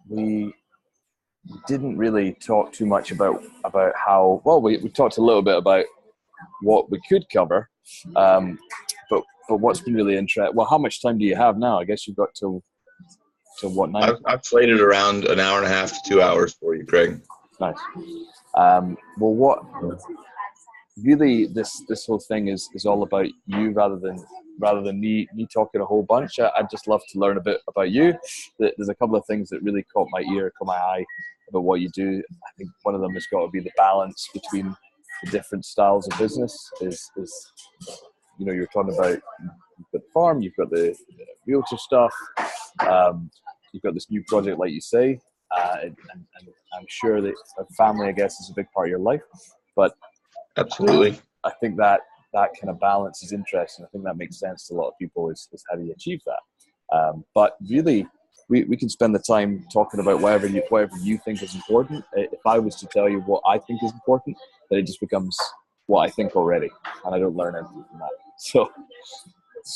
we didn't really talk too much about how well we talked a little bit about what we could cover, but what's been really interesting. Well, how much time do you have now? I guess you've got till what, 9 o'clock? I've played it around an hour and a half to 2 hours for you, Craig. Nice. Well, what really this whole thing is all about you rather than me talking a whole bunch. I'd just love to learn a bit about you. There's a couple of things that really caught my eye about what you do. I think one of them has got to be the balance between the different styles of business. Is you're talking about, you've got the farm, you've got the realtor stuff, you've got this new project, like you say, and I'm sure that family, I guess, is a big part of your life. But absolutely, I think that kind of balance is interesting. I think that makes sense to a lot of people. Is how do you achieve that? But really, we can spend the time talking about whatever you think is important. If I was to tell you what I think is important, then it just becomes what I think already, and I don't learn anything from that. So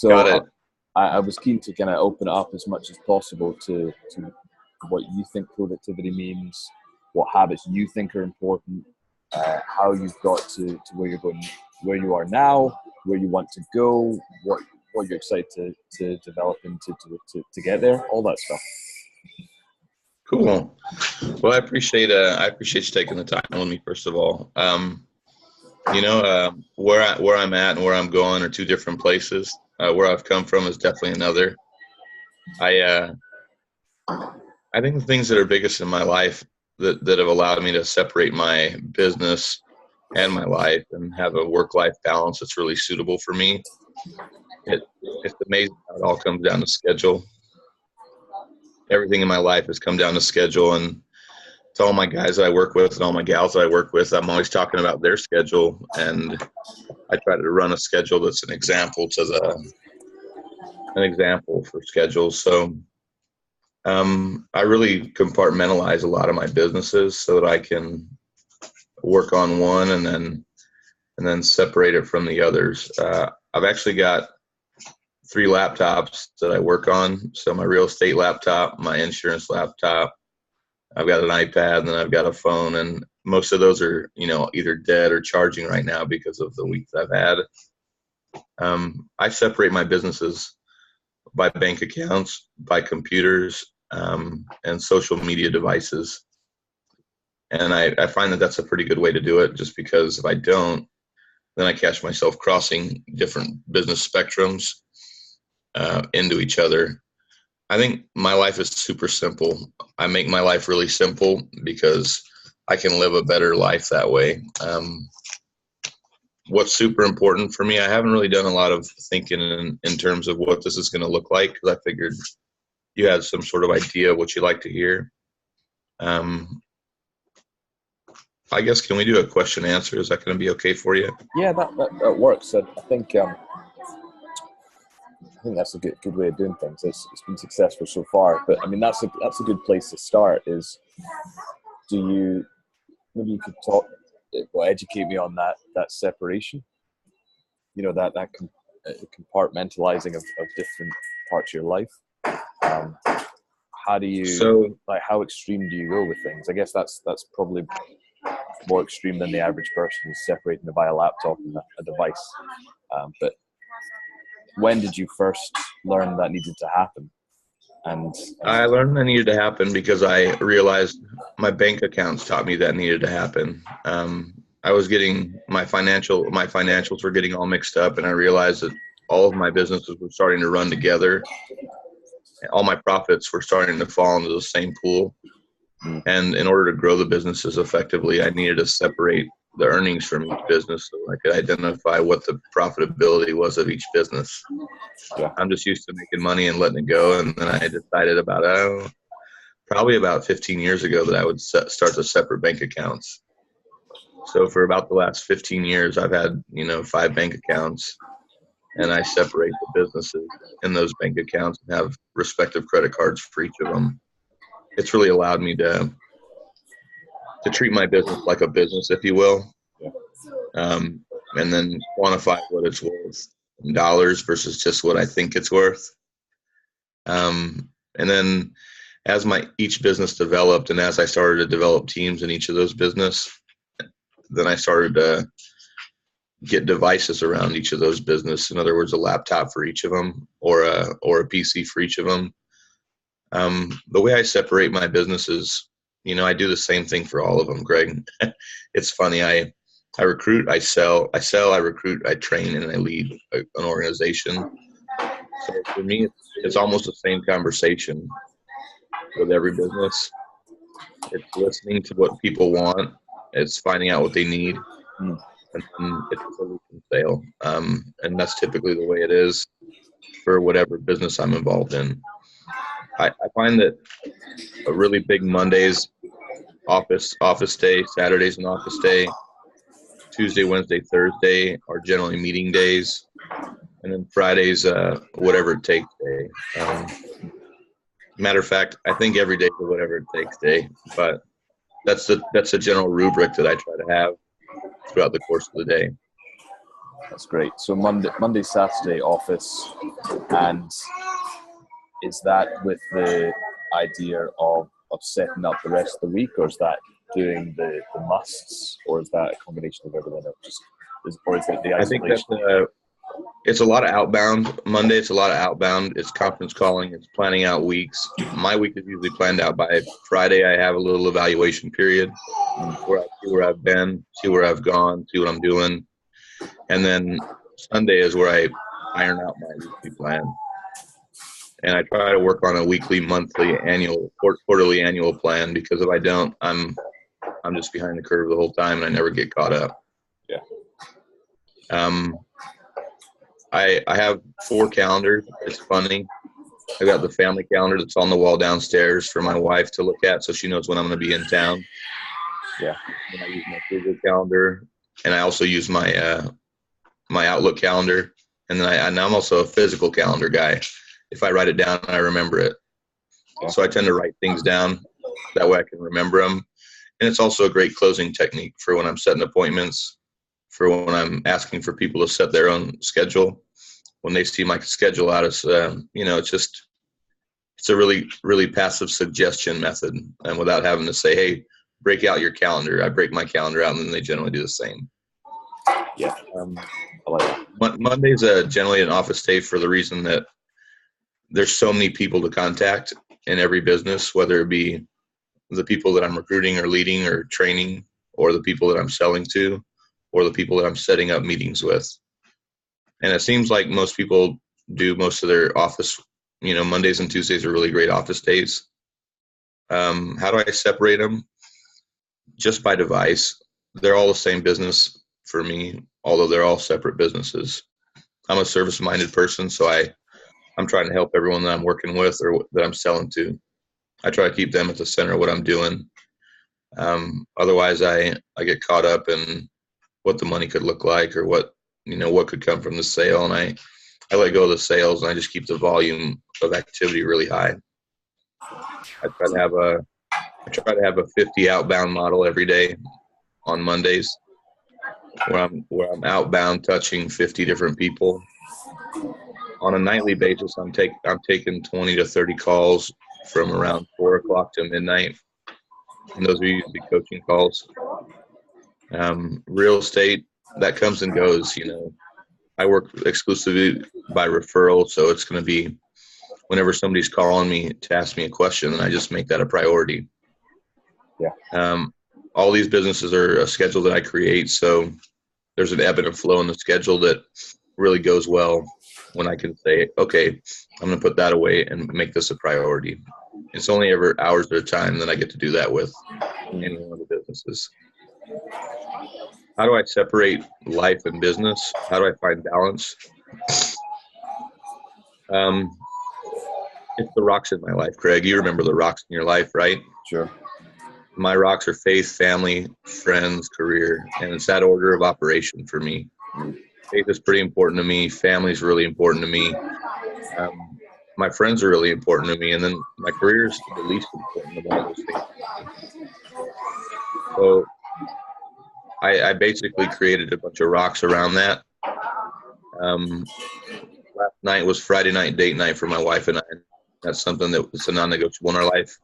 got it. I was keen to kind of open it up as much as possible to what you think productivity means, what habits you think are important, how you've got to where you're going, where you are now, where you want to go, what you're excited to develop into to get there, all that stuff. Cool. Well, I appreciate you taking the time with me, first of all. Where I'm at and where I'm going are two different places. Where I've come from is definitely another. I think the things that are biggest in my life that have allowed me to separate my business and my life and have a work-life balance that's really suitable for me. It's amazing how it all comes down to schedule. Everything in my life has come down to schedule, and to all my guys that I work with and all my gals that I work with, I'm always talking about their schedule, and I try to run a schedule that's an example for schedules. So I really compartmentalize a lot of my businesses so that I can work on one and then separate it from the others. I've actually got 3 laptops that I work on. So my real estate laptop, my insurance laptop, I've got an iPad, and then I've got a phone, and most of those are, either dead or charging right now because of the week that I've had. I separate my businesses by bank accounts, by computers, and social media devices. And I find that that's a pretty good way to do it, just because if I don't, then I catch myself crossing different business spectrums into each other. I think my life is super simple. I make my life really simple because I can live a better life that way. What's super important for me, I haven't really done a lot of thinking in terms of what this is going to look like, because I figured you had some sort of idea of what you'd like to hear. I guess, can we do a question and answer? Is that going to be okay for you? Yeah, that works. I think that's a good way of doing things. It's been successful so far, but I mean that's a good place to start. Is maybe you could educate me on that separation. That compartmentalizing of different parts of your life. How do you how extreme do you go with things? I guess that's probably more extreme than the average person, is separating it by a laptop and a device. But when did you first learn that needed to happen? And I learned that needed to happen because I realized my bank accounts taught me that needed to happen. I was getting my financials were getting all mixed up, and I realized that all of my businesses were starting to run together. All my profits were starting to fall into the same pool. And in order to grow the businesses effectively, I needed to separate the earnings from each business so I could identify what the profitability was of each business. Yeah. I'm just used to making money and letting it go. And then I decided probably about 15 years ago that I would start to separate bank accounts. So for about the last 15 years, I've had, 5 bank accounts, and I separate the businesses in those bank accounts and have respective credit cards for each of them. It's really allowed me to treat my business like a business, if you will, and then quantify what it's worth in dollars versus just what I think it's worth. And then as each business developed, and as I started to develop teams in each of those business, then I started to get devices around each of those business. In other words, a laptop for each of them, or a PC for each of them. The way I separate my businesses, I do the same thing for all of them, Greg. It's funny. I recruit, I sell, I recruit, I train, and I lead an organization. So for me, it's almost the same conversation with every business. It's listening to what people want. It's finding out what they need. And then it's a solution sale. And that's typically the way it is for whatever business I'm involved in. I find that a really big Mondays, office day, Saturdays an office day, Tuesday, Wednesday, Thursday are generally meeting days, and then Fridays, whatever it takes day. Matter of fact, I think every day is a whatever it takes day, but that's the general rubric that I try to have throughout the course of the day. That's great. So Monday, Saturday office, and is that with the idea of setting up the rest of the week, or is that doing the musts, or is that a combination of everything? Or is it the isolation? I think that's it's a lot of outbound. Monday, it's a lot of outbound. It's conference calling. It's planning out weeks. My week is usually planned out by Friday. I have a little evaluation period where I see where I've been, see where I've gone, see what I'm doing. And then Sunday is where I iron out my weekly plan. And I try to work on a weekly, monthly, quarterly, annual plan, because if I don't, I'm just behind the curve the whole time and I never get caught up. Yeah. I have 4 calendars. It's funny. I got the family calendar that's on the wall downstairs for my wife to look at, so she knows when I'm going to be in town. Yeah. And I use my Google calendar, and I also use my my Outlook calendar, and then I'm also a physical calendar guy. If I write it down, I remember it. Yeah. So I tend to write things down. That way I can remember them. And it's also a great closing technique for when I'm setting appointments, for when I'm asking for people to set their own schedule. When they see my schedule out, it's a really, really passive suggestion method. And without having to say, hey, break out your calendar, I break my calendar out, and then they generally do the same. Yeah. I like that. Monday's generally an office day for the reason that there's so many people to contact in every business, whether it be the people that I'm recruiting or leading or training, or the people that I'm selling to, or the people that I'm setting up meetings with. And it seems like most people do most of their office, Mondays and Tuesdays are really great office days. How do I separate them? Just by device. They're all the same business for me, although they're all separate businesses. I'm a service-minded person, so I'm trying to help everyone that I'm working with or that I'm selling to. I try to keep them at the center of what I'm doing. Otherwise, I get caught up in what the money could look like, or what could come from the sale, and I let go of the sales, and I just keep the volume of activity really high. I try to have a 50 outbound model every day on Mondays, where I'm outbound touching 50 different people. On a nightly basis, I'm taking 20 to 30 calls from around 4 o'clock to midnight, and those are usually coaching calls. Real estate, that comes and goes. I work exclusively by referral, so it's going to be whenever somebody's calling me to ask me a question, and I just make that a priority. Yeah. All these businesses are a schedule that I create, so there's an ebb and a flow in the schedule that really goes well when I can say, okay, I'm going to put that away and make this a priority. It's only ever hours at a time that I get to do that with any one of the businesses. How do I separate life and business? How do I find balance? It's the rocks in my life, Craig. You remember the rocks in your life, right? Sure. My rocks are faith, family, friends, career, and it's that order of operation for me. Faith is pretty important to me. Family is really important to me. My friends are really important to me, and then my career is the least important of all those things. So I basically created a bunch of rocks around that. Last night was Friday night date night for my wife and I. That's something that's a non-negotiable in our life.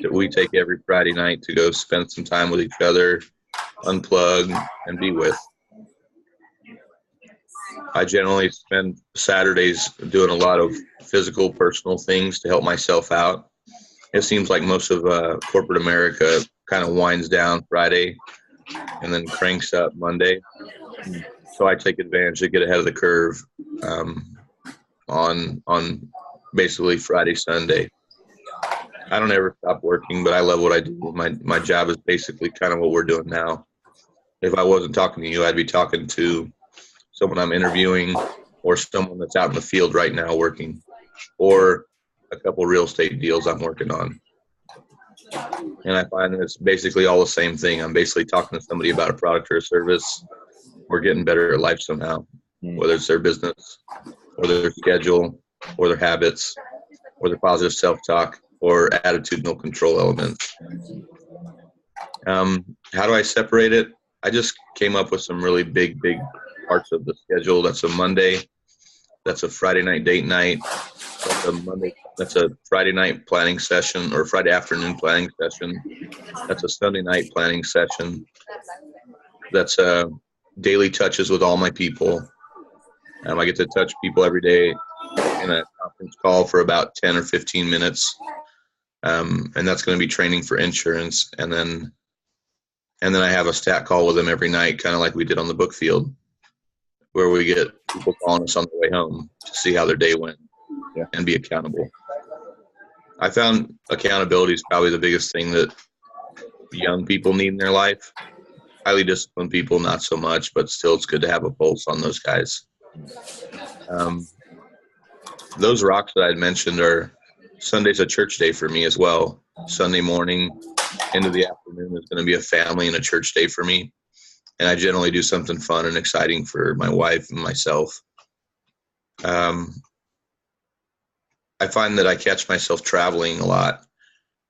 That we take every Friday night to go spend some time with each other, unplug, and be with. I generally spend Saturdays doing a lot of physical, personal things to help myself out. It seems like most of corporate America kind of winds down Friday and then cranks up Monday. So I take advantage to get ahead of the curve on basically Friday, Sunday. I don't ever stop working, but I love what I do. My job is basically kind of what we're doing now. If I wasn't talking to you, I'd be talking to someone I'm interviewing or someone that's out in the field right now working, or a couple real estate deals I'm working on. And I find that it's basically all the same thing. I'm basically talking to somebody about a product or a service. We're getting better at life somehow, whether it's their business or their schedule or their habits or their positive self-talk or attitudinal control elements. How do I separate it? I just came up with some really big parts of the schedule. That's a Monday. That's a Friday night date night. That's a Friday night planning session or Friday afternoon planning session. That's a Sunday night planning session. That's daily touches with all my people. I get to touch people every day in a conference call for about 10 or 15 minutes. And that's going to be training for insurance. And then I have a stat call with them every night, kind of like we did on the book field, where we get people calling us on the way home to see how their day went and be accountable. I found accountability is probably the biggest thing that young people need in their life. Highly disciplined people, not so much, but still it's good to have a pulse on those guys. Those rocks that I mentioned are Sunday's a church day for me as well. Sunday morning into the afternoon is going to be a family and a church day for me. And I generally do something fun and exciting for my wife and myself. I find that I catch myself traveling a lot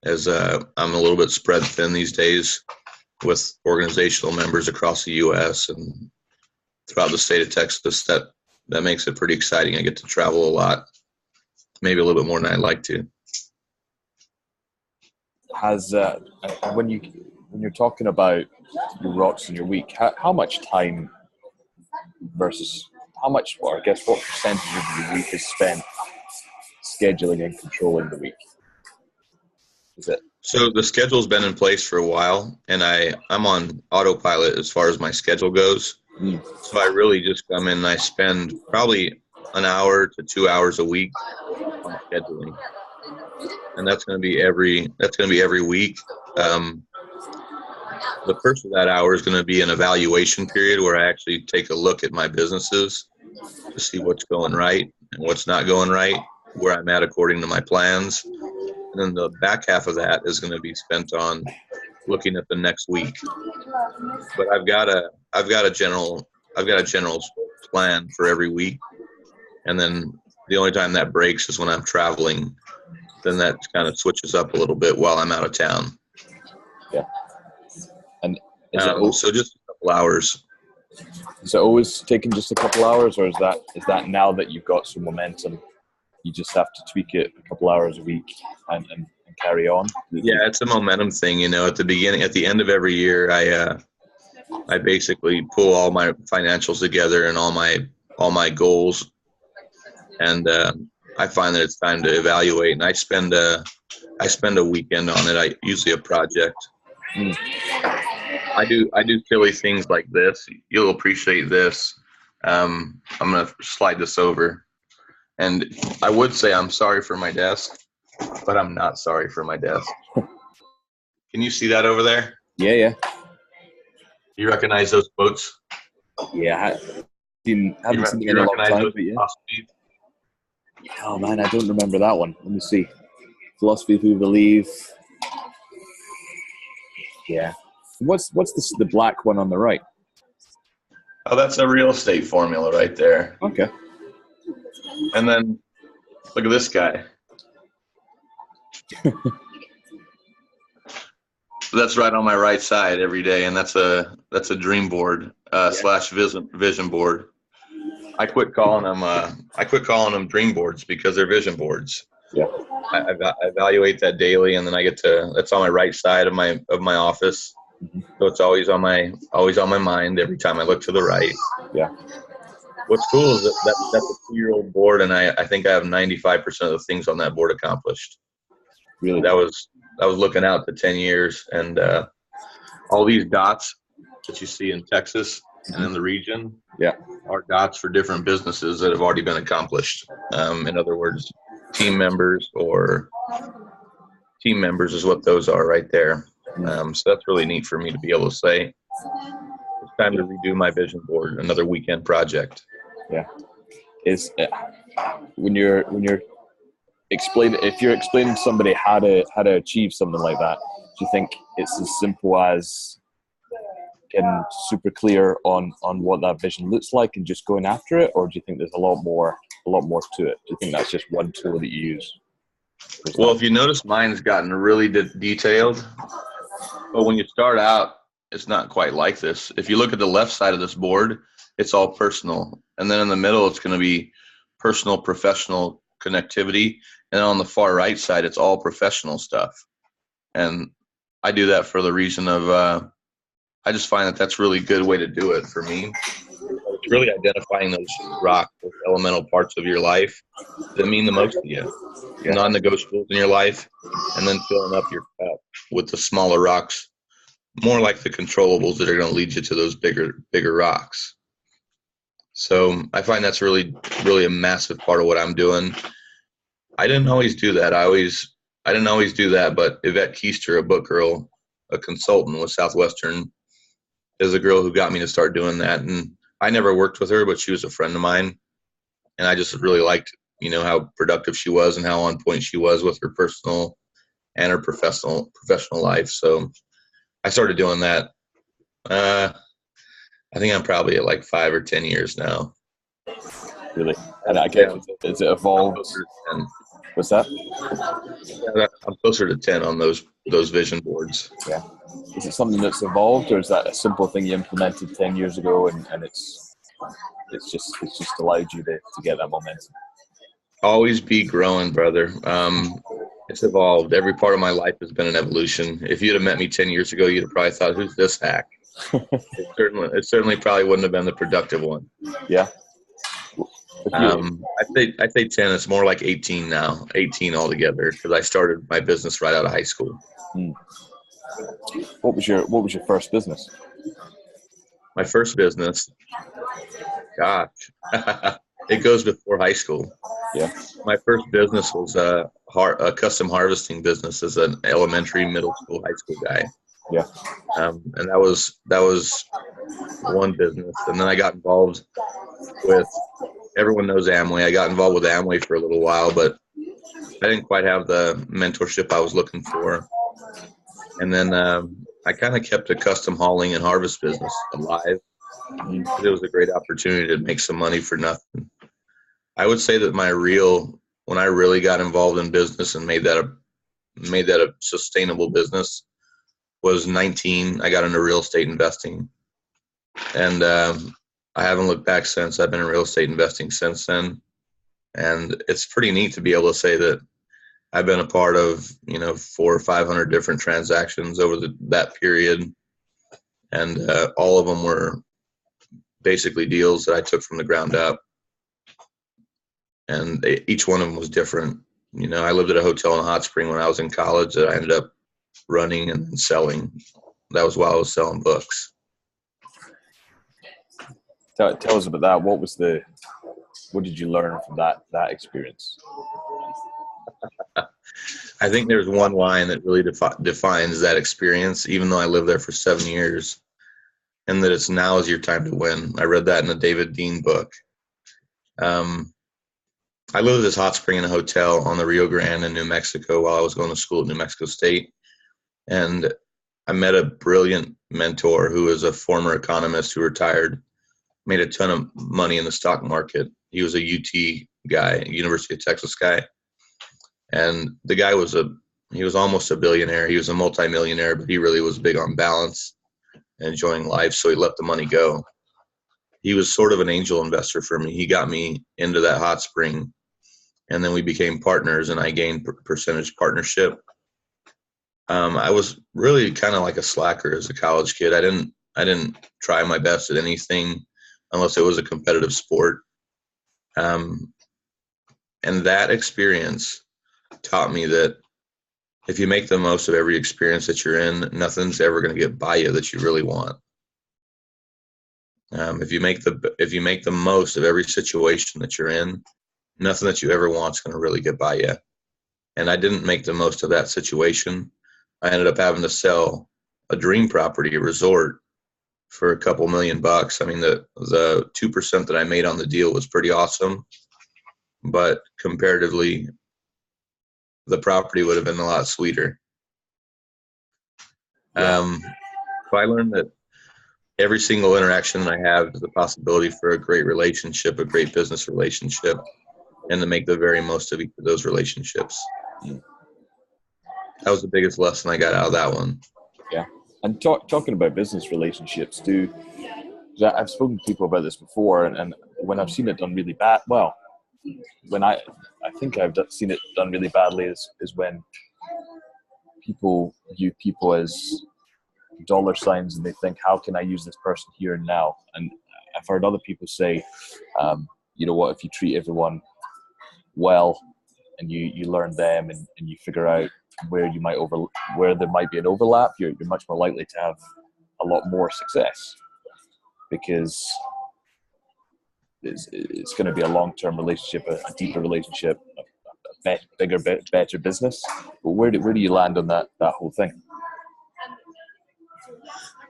as I'm a little bit spread thin these days with organizational members across the U.S. and throughout the state of Texas. That makes it pretty exciting. I get to travel a lot, maybe a little bit more than I'd like to. Has when you're talking about your rocks in your week, how much time versus how much, or I guess what percentage of your week is spent scheduling and controlling the week? Is it? So the schedule's been in place for a while, and I'm on autopilot as far as my schedule goes. So I really just come in and I spend probably an hour to 2 hours a week on scheduling, and that's going to be every week. The first of that hour is going to be an evaluation period where I actually take a look at my businesses to see what's going right and what's not going right, where I'm at according to my plans. And then the back half of that is going to be spent on looking at the next week. But I've got a general plan for every week. And then the only time that breaks is when I'm traveling. Then that kind of switches up a little bit while I'm out of town. Yeah. And so just a couple hours. Is it always taking just a couple hours, or is that now that you've got some momentum, you just have to tweak it a couple hours a week and carry on? Yeah, it's a momentum thing. At the end of every year, I basically pull all my financials together and all my goals, and I find that it's time to evaluate. And I spend a weekend on it. Usually a project. I do silly things like this. You'll appreciate this. I'm gonna slide this over. And I would say I'm sorry for my desk, but I'm not sorry for my desk. Can you see that over there? Yeah. You recognize those quotes? Yeah, I haven't seen it in a long time. But yeah. Oh man, I don't remember that one. Let me see. Philosophy of Who Believe. Yeah. What's the black one on the right? Oh, that's a real estate formula right there. Okay. And then look at this guy. That's right on my right side every day, and that's a dream board slash vision board. I quit calling them dream boards because they're vision boards. Yeah. I evaluate that daily, and then I get to, that's on my right side of my office. So it's always on my mind every time I look to the right. Yeah. What's cool is that's a 2-year-old board, and I think I have 95% of the things on that board accomplished. Really? That was looking out to 10 years, and all these dots that you see in Texas and in the region, Yeah. are dots for different businesses that have already been accomplished. In other words, team members is what those are right there. So that's really neat for me to be able to say, it's time to redo my vision board, another weekend project. Yeah. Is when you're if you're explaining to somebody how to achieve something like that, do you think it's as simple as getting super clear on what that vision looks like and just going after it, or do you think there's a lot more to it? Do you think that's just one tool that you use? Well, if you notice, mine's gotten really detailed, but when you start out, it's not quite like this. If you look at the left side of this board, it's all personal, and then in the middle, it's going to be personal, professional connectivity, and on the far right side, it's all professional stuff. And I do that for the reason of I just find that that's really good way to do it for me. It's really identifying those those elemental parts of your life that mean the most to you, non-negotiables in your life, and then filling up your cup with the smaller rocks, more like the controllables that are going to lead you to those bigger rocks. So I find that's really, really a massive part of what I'm doing. I didn't always do that. I didn't always do that, but Yvette Keister, a book girl, a consultant with Southwestern, is a girl who got me to start doing that. And I never worked with her, but she was a friend of mine. And I just really liked, how productive she was and how on point she was with her personal and her professional life. So I started doing that. I think I'm probably at like 5 or 10 years now. Really? And I guess, is it evolved? What's that? Yeah, I'm closer to 10 on those vision boards. Yeah. Is it something that's evolved, or is that a simple thing you implemented 10 years ago and it's just allowed you to get that momentum? Always be growing, brother. It's evolved. Every part of my life has been an evolution. If you'd have met me 10 years ago, you'd have probably thought, who's this hack? It certainly probably wouldn't have been the productive one. Yeah. I say 10. It's more like 18 now, 18 altogether, because I started my business right out of high school. What was your first business? My first business, gosh, it goes before high school. Yeah. My first business was a custom harvesting business as an elementary, middle school, high school guy. Yeah. And that was one business. And then I got involved with, everyone knows Amway. I got involved with Amway for a little while, but I didn't quite have the mentorship I was looking for. And then I kind of kept a custom hauling and harvest business alive. It was a great opportunity to make some money for nothing. I would say that when I really got involved in business and made that a sustainable business was 19. I got into real estate investing, and I haven't looked back since. I've been in real estate investing since then, and it's pretty neat to be able to say that I've been a part of 400 or 500 different transactions over that period, and all of them were basically deals that I took from the ground up, and each one of them was different. I lived at a hotel in Hot Spring when I was in college that I ended up running and selling. That was while I was selling books. Tell us about that. What did you learn from that experience? I think there's one line that really defines that experience, even though I lived there for 7 years, and that it's now is your time to win. I read that in the David Dean book. I lived at this hot spring in a hotel on the Rio Grande in New Mexico while I was going to school at New Mexico State. And I met a brilliant mentor who was a former economist who retired, made a ton of money in the stock market. He was a UT guy, University of Texas guy. And the guy he was almost a billionaire. He was a multimillionaire, but he really was big on balance and enjoying life. So he let the money go. He was sort of an angel investor for me. He got me into that hot spring. and then we became partners, and I gained percentage partnership. I was really kind of like a slacker as a college kid. I didn't try my best at anything unless it was a competitive sport. And that experience taught me that if you make the most of every experience that you're in, nothing's ever going to get by you that you really want. If you make the most of every situation that you're in, nothing that you ever want is going to really get by you. And I didn't make the most of that situation. I ended up having to sell a dream property, a resort, for a couple $1,000,000. I mean, the 2% that I made on the deal was pretty awesome, but comparatively, the property would have been a lot sweeter. So I learned that every single interaction I have is a possibility for a great relationship, a great business relationship, and to make the very most of each of those relationships. That was the biggest lesson I got out of that one. Yeah. And talking about business relationships, I've spoken to people about this before, and when I've seen it done really bad, well, when I think I've seen it done really badly is when people view people as dollar signs, and they think, how can I use this person here and now? And I've heard other people say, you know what, if you treat everyone well and you learn them and you figure out where there might be an overlap, you're much more likely to have a lot more success, because it's going to be a long-term relationship, a deeper relationship, a bigger, better business. But where do you land on that whole thing?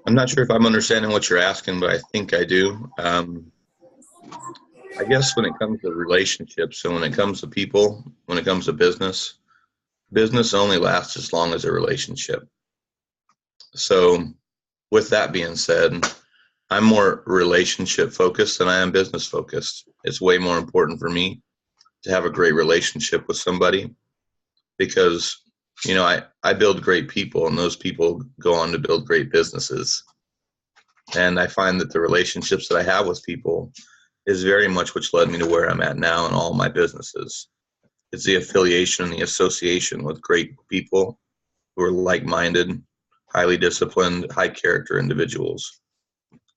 I'm not sure if I'm understanding what you're asking, but I think I do. I guess when it comes to relationships, so when it comes to people, when it comes to business only lasts as long as a relationship. So with that being said, I'm more relationship focused than I am business focused. It's way more important for me to have a great relationship with somebody, because, you know, I build great people, and those people go on to build great businesses. And I find that the relationships that I have with people is very much which led me to where I'm at now in all my businesses. It's the affiliation and the association with great people who are like-minded, highly disciplined, high-character individuals.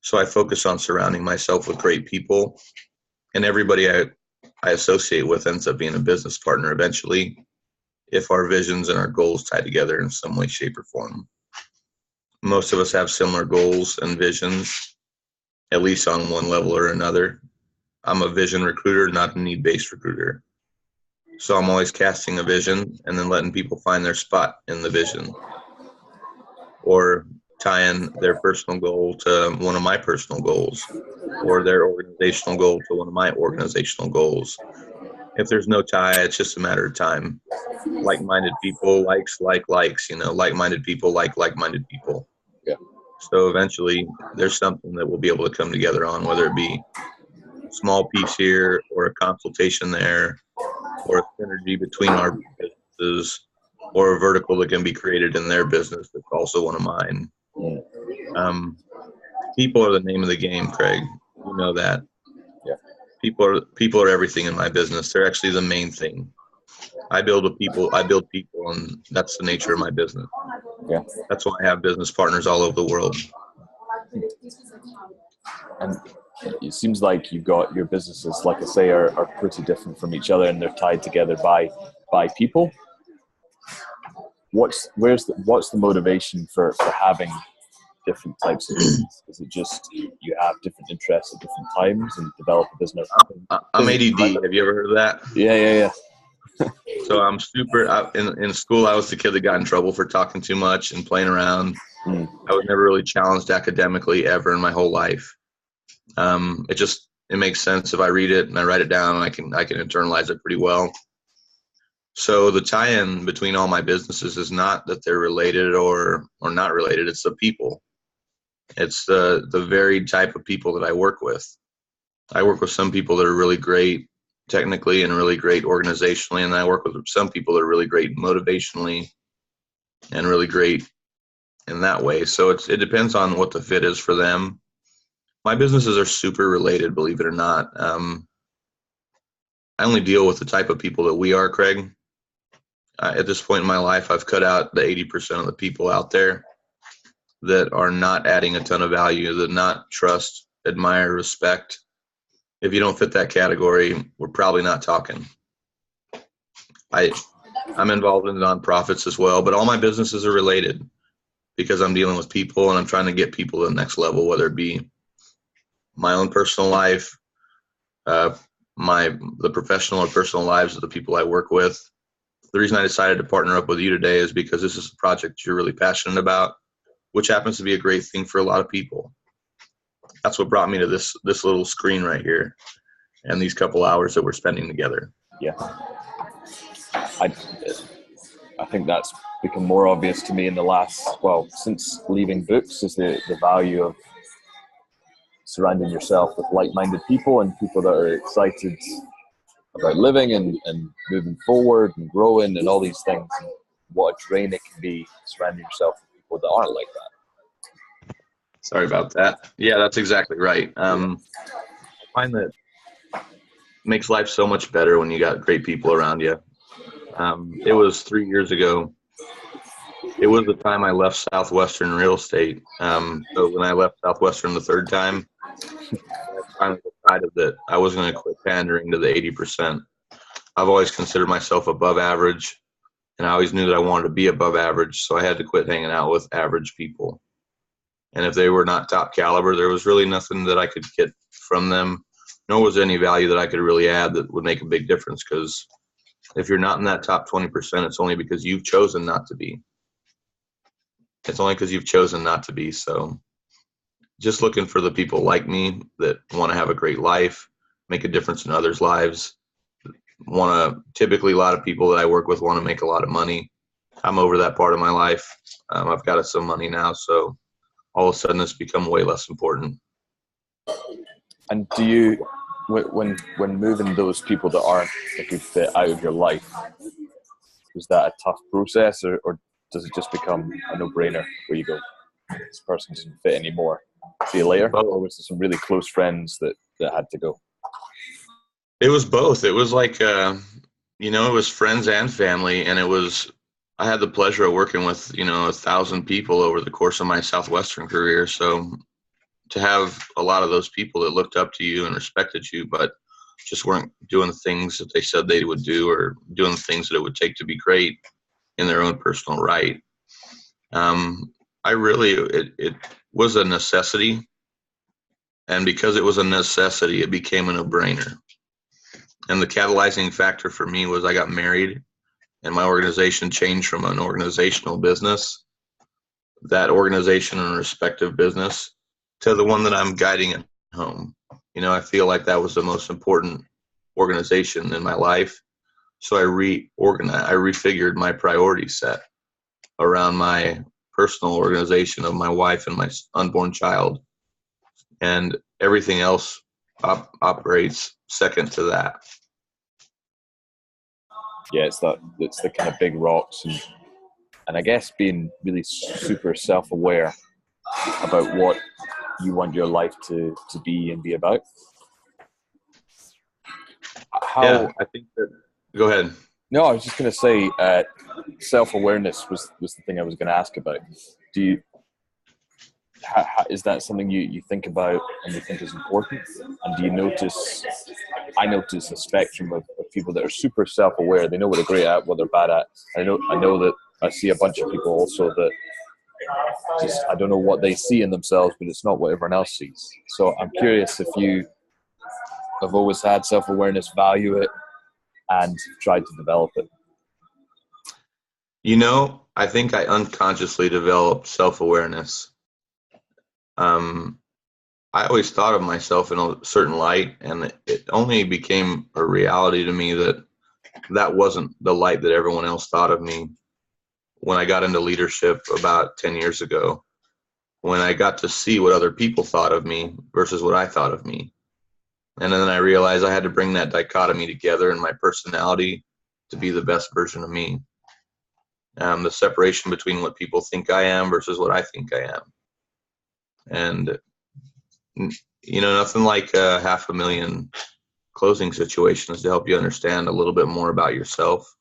So I focus on surrounding myself with great people, and everybody I associate with ends up being a business partner eventually, if our visions and our goals tie together in some way, shape, or form. Most of us have similar goals and visions, at least on one level or another. I'm a vision recruiter, not a need-based recruiter. So I'm always casting a vision and then letting people find their spot in the vision, or tying their personal goal to one of my personal goals, or their organizational goal to one of my organizational goals. If there's no tie, it's just a matter of time. Like-minded people, likes, like-minded people, like-minded people. Yeah. So eventually there's something that we'll be able to come together on, whether it be a small piece here or a consultation there, or a synergy between our businesses, or a vertical that can be created in their business that's also one of mine. People are the name of the game, Craig. You know that. Yeah. People are everything in my business. They're actually the main thing. I build people, and that's the nature of my business. Yeah. That's why I have business partners all over the world. And it seems like your businesses, like I say, are pretty different from each other, and they're tied together by people. What's the motivation for having different types of business? Is it just you have different interests at different times and develop a business? I'm ADD. Have you ever heard of that? Yeah. So I'm in school, I was the kid that got in trouble for talking too much and playing around. I was never really challenged academically ever in my whole life. It makes sense if I read it and I write it down, and I can internalize it pretty well. So the tie-in between all my businesses is not that they're related or not related. It's the people. It's the varied type of people that I work with. I work with some people that are really great technically and really great organizationally, and I work with some people that are really great motivationally and really great in that way. So it depends on what the fit is for them. My businesses are super related, believe it or not. I only deal with the type of people that we are, Craig. At this point in my life, I've cut out the 80% of the people out there that are not adding a ton of value, that not trust, admire, respect. If you don't fit that category, we're probably not talking. I'm involved in nonprofits as well, but all my businesses are related because I'm dealing with people and I'm trying to get people to the next level, whether it be my own personal life, the professional or personal lives of the people I work with. The reason I decided to partner up with you today is because this is a project you're really passionate about, which happens to be a great thing for a lot of people. That's what brought me to this little screen right here and these couple hours that we're spending together. Yeah. I think that's become more obvious to me in the last, since leaving books, is the value of surrounding yourself with like-minded people and people that are excited about living and moving forward and growing and all these things. And what a drain it can be surrounding yourself with people that aren't like that. Sorry about that. Yeah, that's exactly right. I find that makes life so much better when you got great people around you. It was 3 years ago. It was the time I left Southwestern real estate. So when I left Southwestern the third time, I finally decided that I was going to quit pandering to the 80%. I've always considered myself above average, and I always knew that I wanted to be above average, so I had to quit hanging out with average people. And if they were not top caliber, there was really nothing that I could get from them, nor was any value that I could really add that would make a big difference, because if you're not in that top 20%, it's only because you've chosen not to be. It's only because you've chosen not to be. So just looking for the people like me that want to have a great life, make a difference in others' lives. Typically a lot of people that I work with want to make a lot of money. I'm over that part of my life. I've got some money now, so all of a sudden it's become way less important. And do you, when moving those people that aren't a good fit out of your life, was that a tough process, or does it just become a no-brainer where you go, this person doesn't fit anymore, see you later? Or was there some really close friends that had to go? It was both. It was like, it was friends and family. And I had the pleasure of working with, 1,000 people over the course of my Southwestern career. So to have a lot of those people that looked up to you and respected you, but just weren't doing the things that they said they would do, or doing the things that it would take to be great in their own personal right. It was a necessity. And because it was a necessity, it became a no-brainer. And the catalyzing factor for me was I got married, and my organization changed from an organizational business, that organization and respective business, to the one that I'm guiding at home. I feel like that was the most important organization in my life. So I refigured my priority set around my personal organization of my wife and my unborn child. And everything else operates second to that. Yeah, it's the kind of big rocks, and I guess being really super self-aware about what you want your life to be and be about. Yeah, I think that. Go ahead. No, I was just going to say, self-awareness was the thing I was going to ask about. Is that something you think about and you think is important? And do you notice? I notice a spectrum of people that are super self-aware. They know what they're great at, what they're bad at. I know that I see a bunch of people also that just, I don't know what they see in themselves, but it's not what everyone else sees. So I'm curious if you have always had self-awareness, value it, and tried to develop it. I think I unconsciously developed self-awareness. I always thought of myself in a certain light, and it only became a reality to me that wasn't the light that everyone else thought of me when I got into leadership about 10 years ago, when I got to see what other people thought of me versus what I thought of me. And then I realized I had to bring that dichotomy together in my personality to be the best version of me. The separation between what people think I am versus what I think I am. And, nothing like $500,000 closing situations to help you understand a little bit more about yourself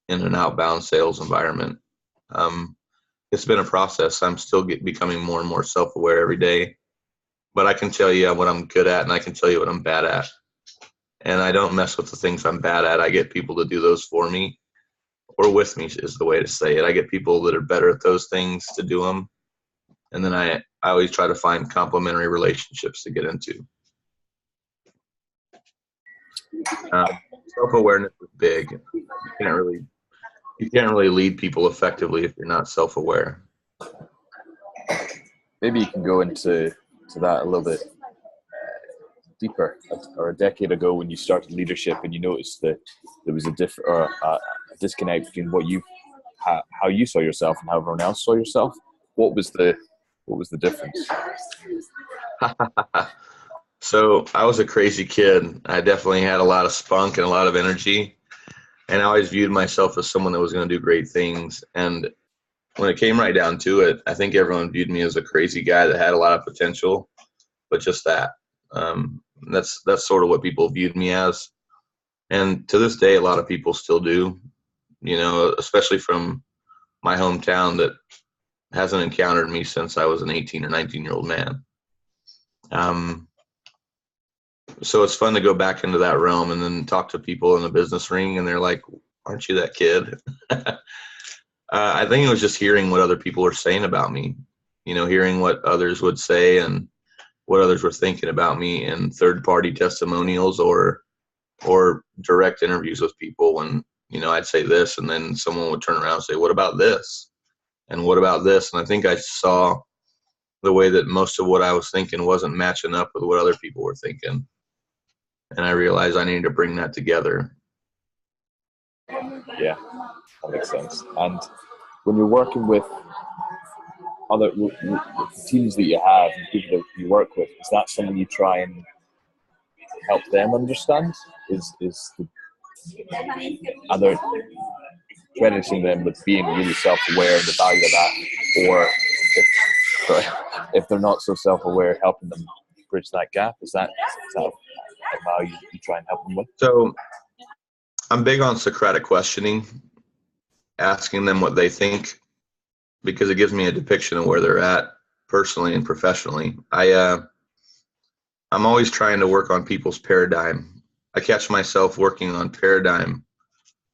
in an outbound sales environment. It's been a process. I'm still becoming more and more self-aware every day, but I can tell you what I'm good at and I can tell you what I'm bad at. And I don't mess with the things I'm bad at. I get people to do those for me, or with me is the way to say it. I get people that are better at those things to do them. And then I always try to find complementary relationships to get into. Self-awareness is big. You can't really lead people effectively if you're not self-aware. Maybe you can go into that a little bit deeper. Or a decade ago, when you started leadership and you noticed that there was a disconnect between how you saw yourself and how everyone else saw yourself. What was the difference? So I was a crazy kid. I definitely had a lot of spunk and a lot of energy. And I always viewed myself as someone that was going to do great things. And when it came right down to it, I think everyone viewed me as a crazy guy that had a lot of potential, but just that. That's sort of what people viewed me as. And to this day, a lot of people still do, especially from my hometown that hasn't encountered me since I was an 18 or 19-year-old man. So it's fun to go back into that realm and then talk to people in the business ring, and they're like, aren't you that kid? I think it was just hearing what other people were saying about me, hearing what others would say and what others were thinking about me in third-party testimonials or direct interviews with people when, I'd say this and then someone would turn around and say, what about this? And what about this? And I think I saw the way that most of what I was thinking wasn't matching up with what other people were thinking. And I realized I needed to bring that together. Yeah, that makes sense. And when you're working with with the teams that you have and people that you work with, is that something you try and help them understand? Are they crediting them with being really self-aware and the value of that, or if they're not so self-aware, helping them bridge that gap? Is that a value you try and help them with? So I'm big on Socratic questioning, asking them what they think, because it gives me a depiction of where they're at personally and professionally. I'm always trying to work on people's paradigm. I catch myself working on paradigm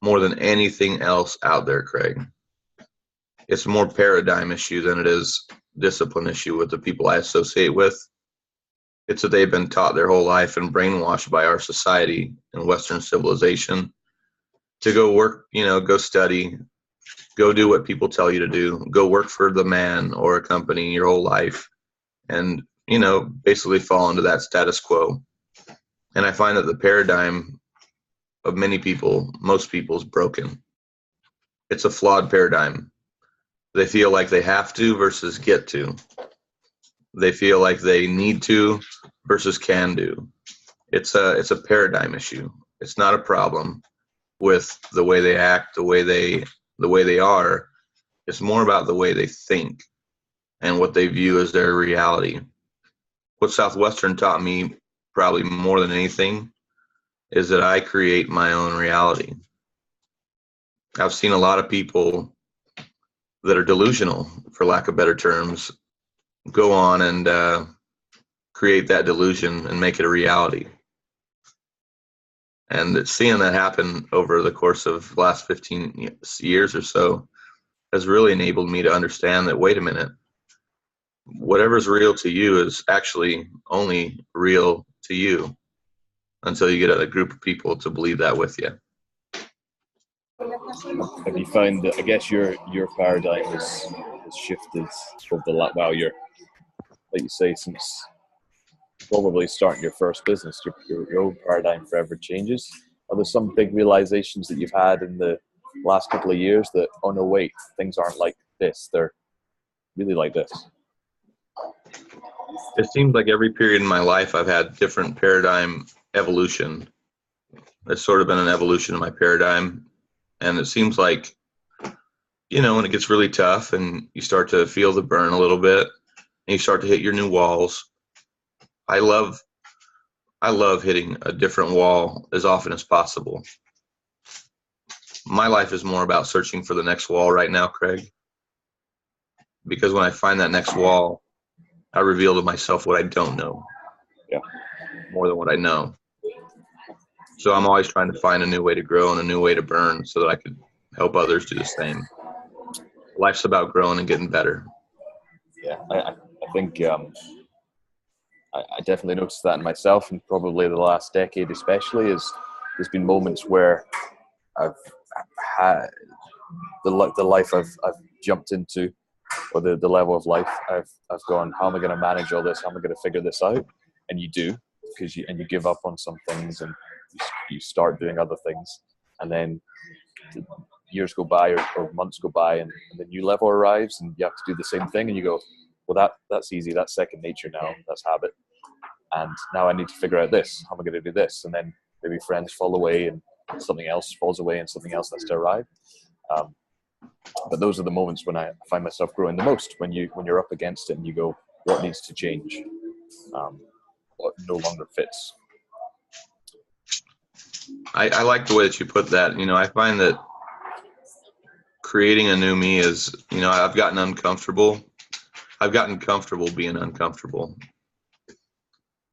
more than anything else out there, Craig. It's more paradigm issue than it is discipline issue with the people I associate with. It's that they've been taught their whole life and brainwashed by our society and Western civilization to go work, go study, go do what people tell you to do, go work for the man or a company your whole life, and, basically fall into that status quo. And I find that the paradigm of most people is broken. It's a flawed paradigm. They feel like they have to versus get to. They feel like they need to versus can do. It's a paradigm issue. It's not a problem with the way they act, the way they are. It's more about the way they think and what they view as their reality. What Southwestern taught me probably more than anything is that I create my own reality. I've seen a lot of people that are delusional, for lack of better terms, go on and create that delusion and make it a reality. And seeing that happen over the course of the last 15 years or so has really enabled me to understand that, wait a minute, whatever's real to you is actually only real to you until you get a group of people to believe that with you. Have you found that, I guess, your paradigm has shifted over the last, well, like you say, since probably starting your first business, your own paradigm forever changes? Are there some big realizations that you've had in the last couple of years that, oh no, wait, things aren't like this, they're really like this? It seems like every period in my life I've had different paradigm evolution. It's sort of been an evolution of my paradigm. And it seems like, when it gets really tough and you start to feel the burn a little bit and you start to hit your new walls, I love I love hitting a different wall as often as possible. My life is more about searching for the next wall right now, Craig, because when I find that next wall, I reveal to myself what I don't know. Yeah. More than what I know. So I'm always trying to find a new way to grow and a new way to burn so that I could help others do the same. Life's about growing and getting better. Yeah, I think I definitely noticed that in myself, and probably the last decade especially, is there's been moments where I've had the life I've jumped into, or the level of life I've gone, how am I going to manage all this? How am I going to figure this out? And you do, because you give up on some things and you start doing other things, and then years go by or months go by, and the new level arrives, and you have to do the same thing, and you go, well, that's easy. That's second nature now. That's habit. And now I need to figure out this. How am I going to do this? And then maybe friends fall away, and something else falls away, and something else has to arrive. But those are the moments when I find myself growing the most. When you're up against it, and you go, what needs to change? What no longer fits. I like the way that you put that. I find that creating a new me is, I've gotten uncomfortable. I've gotten comfortable being uncomfortable.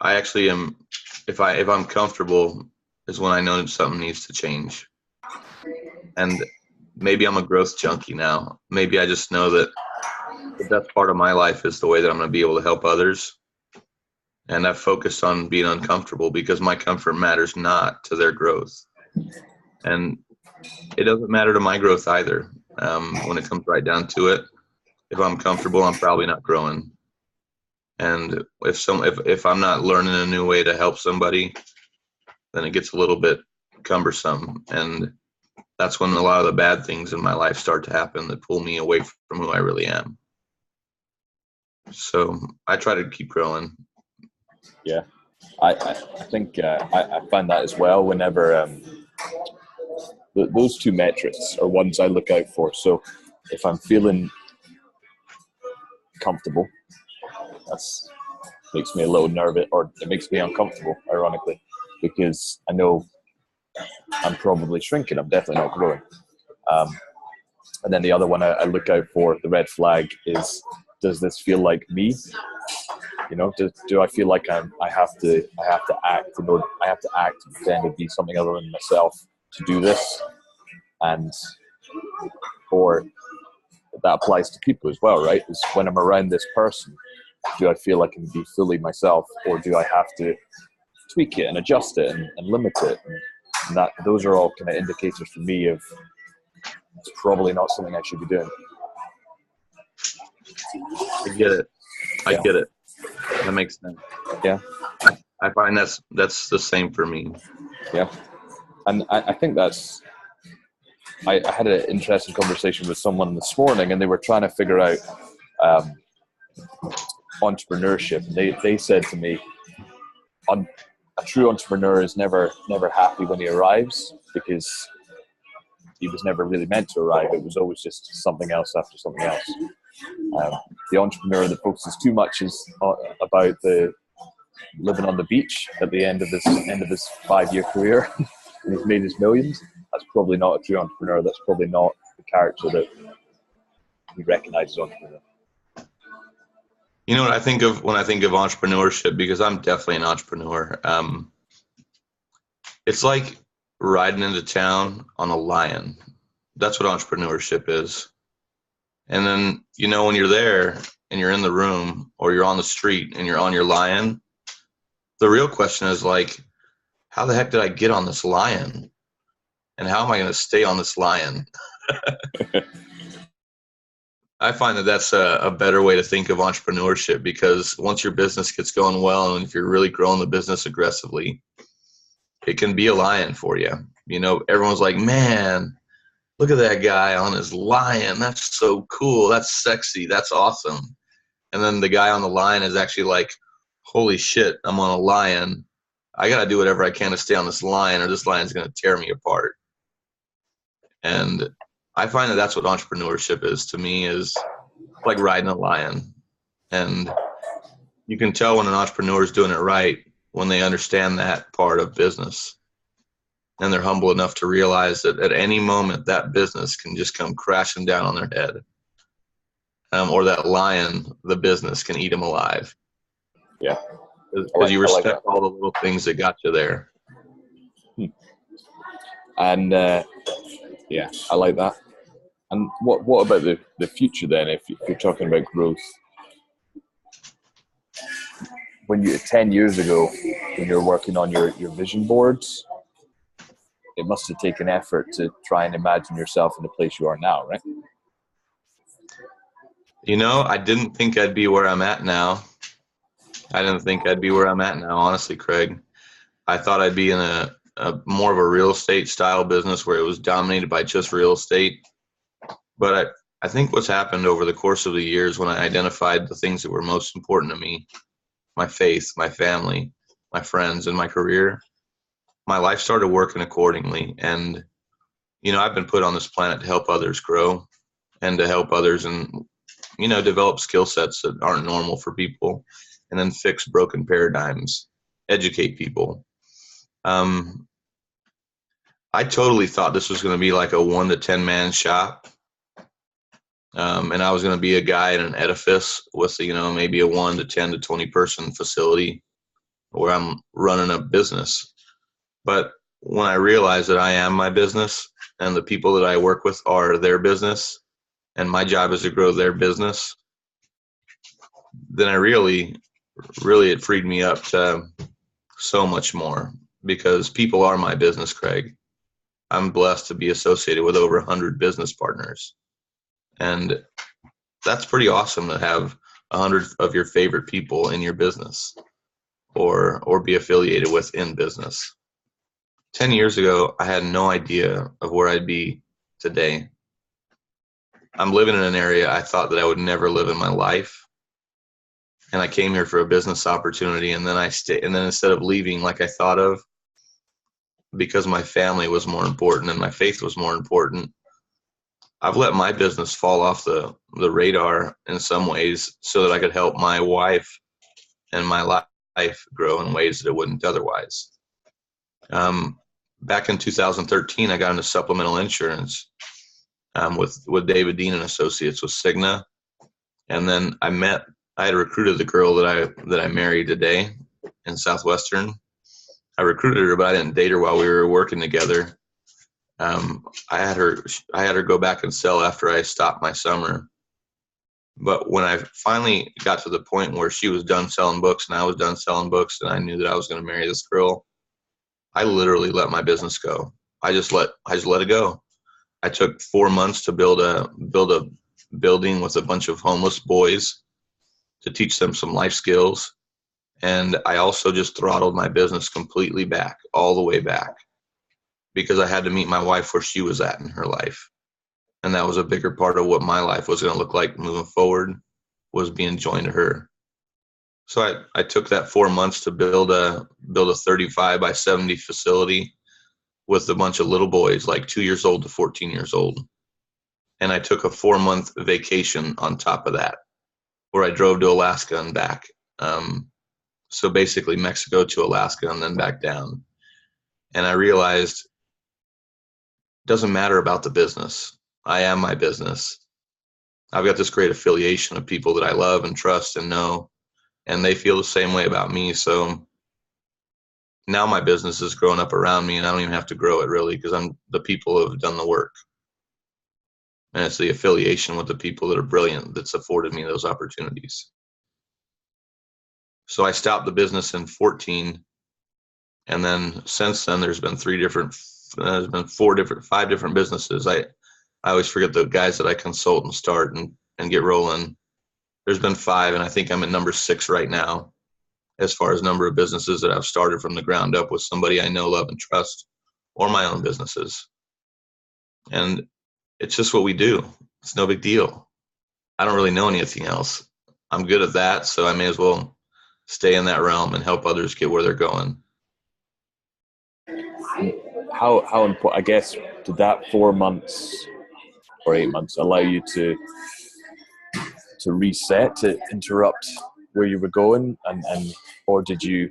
I actually am, if I'm comfortable is when I know something needs to change. And maybe I'm a growth junkie now. Maybe I just know that the best part of my life is the way that I'm going to be able to help others. And I've focused on being uncomfortable because my comfort matters not to their growth. And it doesn't matter to my growth either. When it comes right down to it, if I'm comfortable, I'm probably not growing. And if I'm not learning a new way to help somebody, then it gets a little bit cumbersome. And that's when a lot of the bad things in my life start to happen that pull me away from who I really am. So I try to keep growing. Yeah, I think I find that as well whenever those two metrics are ones I look out for. So if I'm feeling comfortable, that's makes me a little nervous, or it makes me uncomfortable, ironically, because I know I'm probably shrinking. I'm definitely not growing. And then the other one I look out for, the red flag, is, does this feel like me? Do I feel like I have to act in order, I have to act and pretend to be something other than myself to do this? And or that applies to people as well, right? Is when I'm around this person, do I feel I can be fully myself, or do I have to tweak it and adjust it and limit it? And that those are all kind of indicators for me of it's probably not something I should be doing. I get it. I get it. That makes sense. Yeah. I find that's the same for me. Yeah. And I think I had an interesting conversation with someone this morning, and they were trying to figure out entrepreneurship. They said to me, a true entrepreneur is never happy when he arrives, because he was never really meant to arrive. It was always just something else after something else. The entrepreneur that focuses too much is about the living on the beach at the end of his 5-year career, and he's made his millions. That's probably not a true entrepreneur. That's probably not the character that we recognize as entrepreneur. You know what I think of when I think of entrepreneurship, because I'm definitely an entrepreneur. It's like riding into town on a lion. That's what entrepreneurship is. And then, when you're there and you're in the room, or you're on the street and you're on your lion, the real question is like, how the heck did I get on this lion? And how am I going to stay on this lion? I find that that's a better way to think of entrepreneurship, because once your business gets going well, and if you're really growing the business aggressively, it can be a lion for you. Everyone's like, man, look at that guy on his lion. That's so cool. That's sexy. That's awesome. And then the guy on the lion is actually like, holy shit, I'm on a lion. I got to do whatever I can to stay on this lion, or this lion's going to tear me apart. And I find that that's what entrepreneurship is to me, is like riding a lion. And you can tell when an entrepreneur is doing it right when they understand that part of business. And they're humble enough to realize that at any moment that business can just come crashing down on their head. Or that lion, the business, can eat them alive. Yeah. Because you respect all the little things that got you there. And yeah, I like that. And what about the future then? If you're talking about growth, when 10 years ago, when you're working on your vision boards, it must have taken effort to try and imagine yourself in the place you are now, right? You know, I didn't think I'd be where I'm at now. Honestly, Craig. I thought I'd be in a more of a real estate style business where it was dominated by just real estate. But I think what's happened over the course of the years, when I identified the things that were most important to me, my faith, my family, my friends, and my career, my life started working accordingly. And, you know, I've been put on this planet to help others grow and to help others and, you know, develop skill sets that aren't normal for people, and then fix broken paradigms, educate people. I totally thought this was going to be like a 1 to 10 man shop. And I was going to be a guy in an edifice with, you know, maybe a 1 to 10 to 20 person facility where I'm running a business. But when I realized that I am my business and the people that I work with are their business and my job is to grow their business, then I really, it freed me up to so much more, because people are my business, Craig. I'm blessed to be associated with over 100 business partners. And that's pretty awesome to have 100 of your favorite people in your business or be affiliated with in business. 10 years ago, I had no idea of where I'd be today. I'm living in an area I thought that I would never live in my life. And I came here for a business opportunity, and then instead of leaving like I thought of, because my family was more important and my faith was more important, I've let my business fall off the radar in some ways so that I could help my wife and my life grow in ways that it wouldn't otherwise. Back in 2013, I got into supplemental insurance with David Dean and Associates with Cigna. And then I had recruited the girl that I married today in Southwestern. I recruited her, but I didn't date her while we were working together. I had her go back and sell after I stopped my summer. But when I finally got to the point where she was done selling books and I was done selling books, and I knew that I was going to marry this girl, I literally let my business go. I just let it go. I took 4 months to build a building with a bunch of homeless boys to teach them some life skills. And I also just throttled my business completely back, all the way back, because I had to meet my wife where she was at in her life. And that was a bigger part of what my life was going to look like moving forward, was being joined to her. So I took that 4 months to build a 35 by 70 facility with a bunch of little boys, like 2 years old to 14 years old. And I took a 4-month vacation on top of that, where I drove to Alaska and back. So basically Mexico to Alaska and then back down. And I realized it doesn't matter about the business. I am my business. I've got this great affiliation of people that I love and trust and know, and they feel the same way about me. So now my business is growing up around me, and I don't even have to grow it really, because the people who have done the work. And it's the affiliation with the people that are brilliant that's afforded me those opportunities. So I stopped the business in 2014, and then since then there's been 5 different businesses. I always forget the guys that I consult and start and get rolling. There's been 5, and I think I'm at number 6 right now, as far as number of businesses that I've started from the ground up with somebody I know, love, and trust, or my own businesses. And it's just what we do. It's no big deal. I don't really know anything else. I'm good at that, so I may as well stay in that realm and help others get where they're going. How important, I guess, did that 4 months or 8 months allow you to reset, to interrupt where you were going, and or did you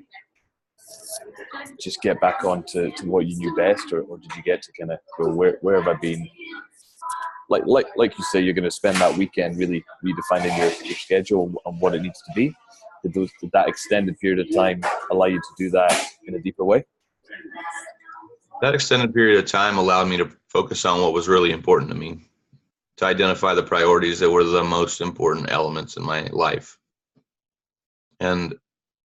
just get back on to what you knew best, or did you get to kind of go, where have I been? Like you say, you're going to spend that weekend really redefining your schedule and what it needs to be. Did that extended period of time allow you to do that in a deeper way? That extended period of time allowed me to focus on what was really important to me, to identify the priorities that were the most important elements in my life. And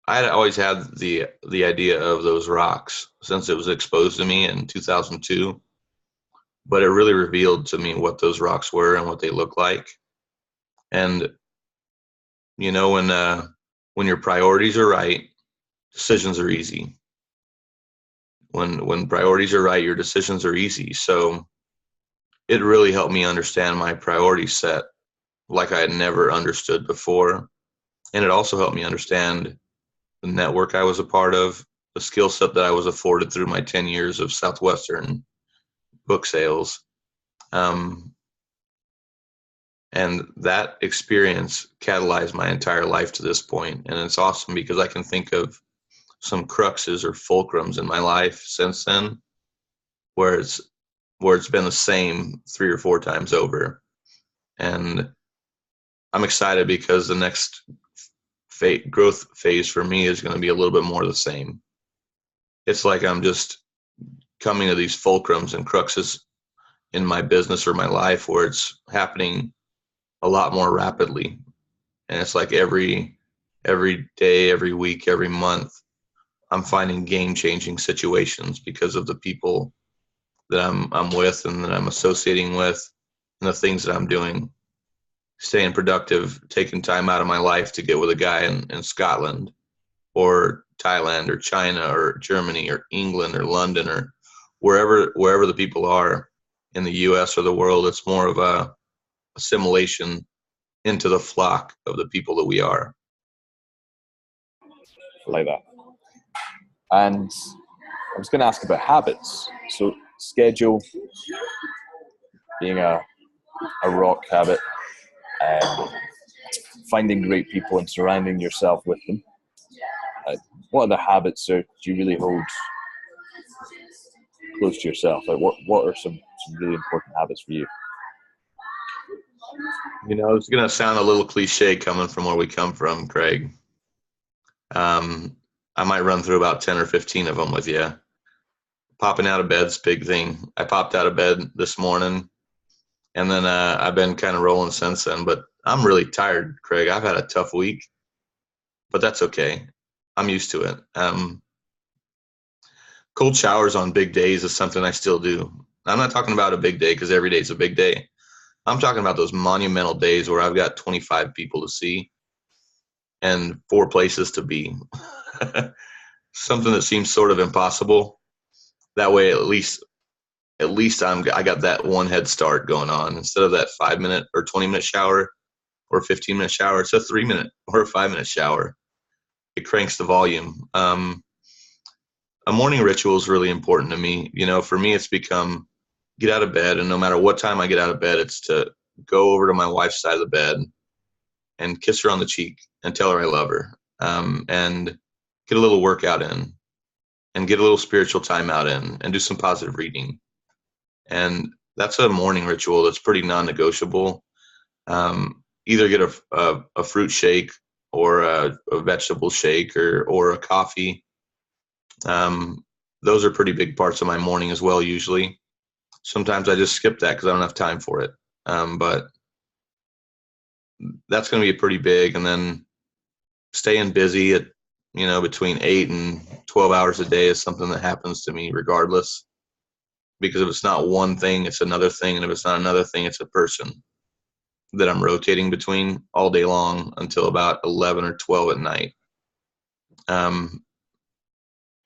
I had always had the idea of those rocks since it was exposed to me in 2002, but it really revealed to me what those rocks were and what they look like. And you know, when your priorities are right, decisions are easy. When priorities are right, your decisions are easy. So it really helped me understand my priority set like I had never understood before. And it also helped me understand the network I was a part of, the skill set that I was afforded through my 10 years of Southwestern book sales. And that experience catalyzed my entire life to this point. And it's awesome because I can think of some cruxes or fulcrums in my life since then where it's been the same 3 or 4 times over. And I'm excited because the next growth phase for me is going to be a little bit more of the same. It's like I'm just coming to these fulcrums and cruxes in my business or my life where it's happening a lot more rapidly. And it's like every day, every week, every month, I'm finding game-changing situations because of the people that I'm with and that I'm associating with and the things that I'm doing. Staying productive, taking time out of my life to get with a guy in Scotland or Thailand or China or Germany or England or London or wherever the people are in the US or the world. It's more of a assimilation into the flock of the people that we are. Like that. And I was going to ask about habits. So schedule being a rock habit, and finding great people and surrounding yourself with them. What other habits do you really hold close to yourself? Like what are some really important habits for you? You know, it's going to sound a little cliche coming from where we come from, Craig. I might run through about 10 or 15 of them with you. Popping out of bed's a big thing. I popped out of bed this morning, and then I've been kind of rolling since then. But I'm really tired, Craig. I've had a tough week, but that's okay. I'm used to it. Cold showers on big days is something I still do. I'm not talking about a big day because every day is a big day. I'm talking about those monumental days where I've got 25 people to see and 4 places to be. Something that seems sort of impossible. That way, at least I got that one head start going on. Instead of that 5-minute or 20-minute shower or 15-minute shower, it's a 3-minute or a 5-minute shower. It cranks the volume. A morning ritual is really important to me. You know, for me, it's become get out of bed, and no matter what time I get out of bed, it's to go over to my wife's side of the bed and kiss her on the cheek and tell her I love her, and get a little workout in and get a little spiritual time out in and do some positive reading. And that's a morning ritual that's pretty non-negotiable. Either get a fruit shake or a vegetable shake or a coffee. Those are pretty big parts of my morning as well, usually. Sometimes I just skip that because I don't have time for it. But that's going to be pretty big. And then staying busy at, between 8 and 12 hours a day is something that happens to me regardless. Because if it's not one thing, it's another thing. And if it's not another thing, it's a person that I'm rotating between all day long until about 11 or 12 at night. And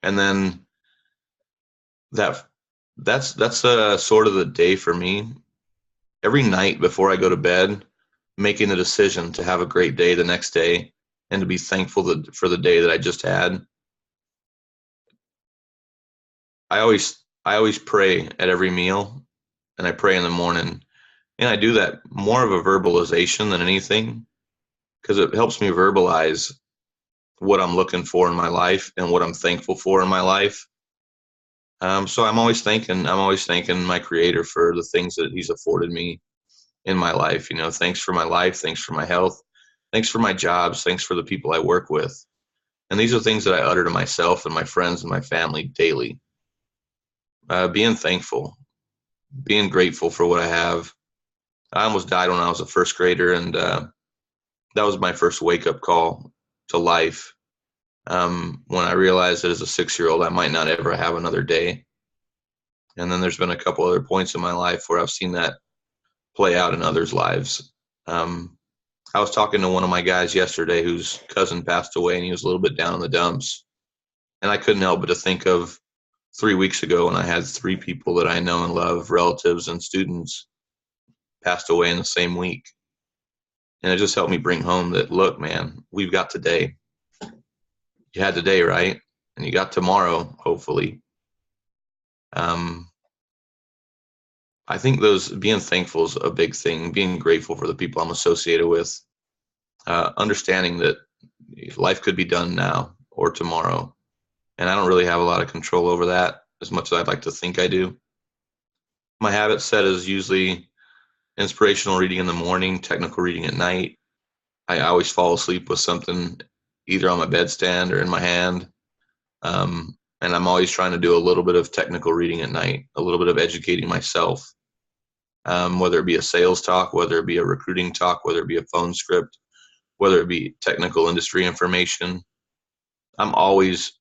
then that's sort of the day for me. Every night before I go to bed, making the decision to have a great day the next day and to be thankful for the day that I just had. I always pray at every meal, and I pray in the morning. And I do that more of a verbalization than anything because it helps me verbalize what I'm looking for in my life and what I'm thankful for in my life. So I'm always thanking my creator for the things that he's afforded me in my life. You know, thanks for my life. Thanks for my health. Thanks for my jobs. Thanks for the people I work with. And these are things that I utter to myself and my friends and my family daily. Being thankful, being grateful for what I have. I almost died when I was a first grader, and that was my first wake up call to life. When I realized that as a 6-year-old, I might not ever have another day. And then there's been a couple other points in my life where I've seen that play out in others' lives. I was talking to one of my guys yesterday whose cousin passed away, and he was a little bit down in the dumps. And I couldn't help but to think of 3 weeks ago when I had 3 people that I know and love, relatives and students, passed away in the same week. And it just helped me bring home that, look, man, we've got today. You had today, right? And you got tomorrow, hopefully. I think being thankful is a big thing, being grateful for the people I'm associated with, understanding that life could be done now or tomorrow. And I don't really have a lot of control over that as much as I'd like to think I do. My habit set is usually inspirational reading in the morning, technical reading at night. I always fall asleep with something either on my bedstand or in my hand. And I'm always trying to do a little bit of technical reading at night, a little bit of educating myself, whether it be a sales talk, whether it be a recruiting talk, whether it be a phone script, whether it be technical industry information. I'm always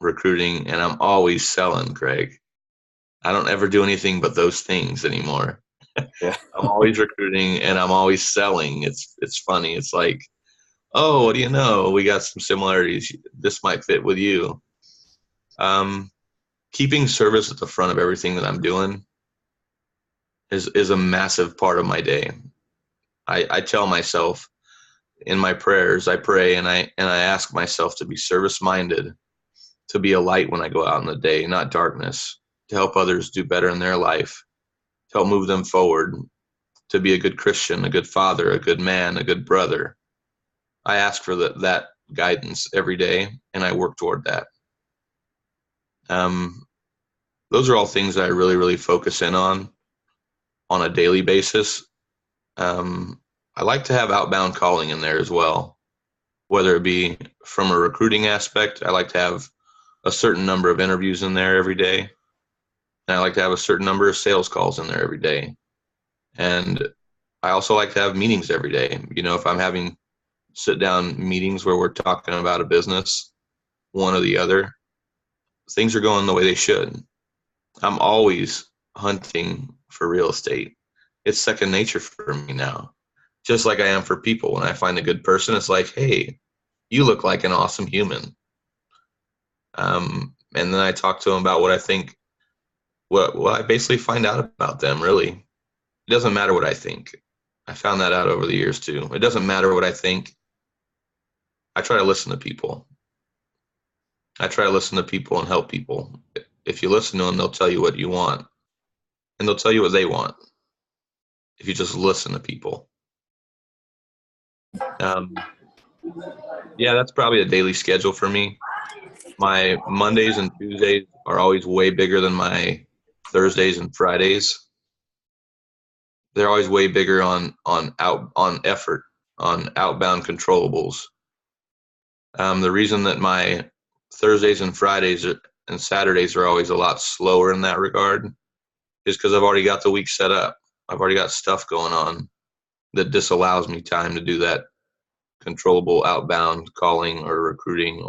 recruiting, and I'm always selling, Craig. I don't ever do anything but those things anymore. Yeah. I'm always recruiting and I'm always selling. It's funny. It's like, oh, what do you know? We got some similarities. This might fit with you. Keeping service at the front of everything that I'm doing is a massive part of my day. I tell myself in my prayers, I pray and I ask myself to be service minded, to be a light when I go out in the day, not darkness, to help others do better in their life, to help move them forward, to be a good Christian, a good father, a good man, a good brother. I ask for that guidance every day, and I work toward that. Those are all things that I really, really focus in on a daily basis. I like to have outbound calling in there as well, whether it be from a recruiting aspect. I like to have a certain number of interviews in there every day. And I like to have a certain number of sales calls in there every day. And I also like to have meetings every day. You know, if I'm having sit down meetings where we're talking about a business, one or the other, things are going the way they should. I'm always hunting for real estate. It's second nature for me now, just like I am for people. When I find a good person, it's like, hey, you look like an awesome human. And then I talk to them about what I think, what I basically find out about them, really. It doesn't matter what I think. I found that out over the years too. It doesn't matter what I think. I try to listen to people. I try to listen to people and help people. If you listen to them, they'll tell you what you want, and they'll tell you what they want. If you just listen to people. Yeah, that's probably a daily schedule for me. My Mondays and Tuesdays are always way bigger than my Thursdays and Fridays. They're always way bigger on effort, on outbound controllables. The reason that my Thursdays and Fridays and Saturdays are always a lot slower in that regard is because I've already got the week set up. I've already got stuff going on that disallows me time to do that controllable outbound calling or recruiting,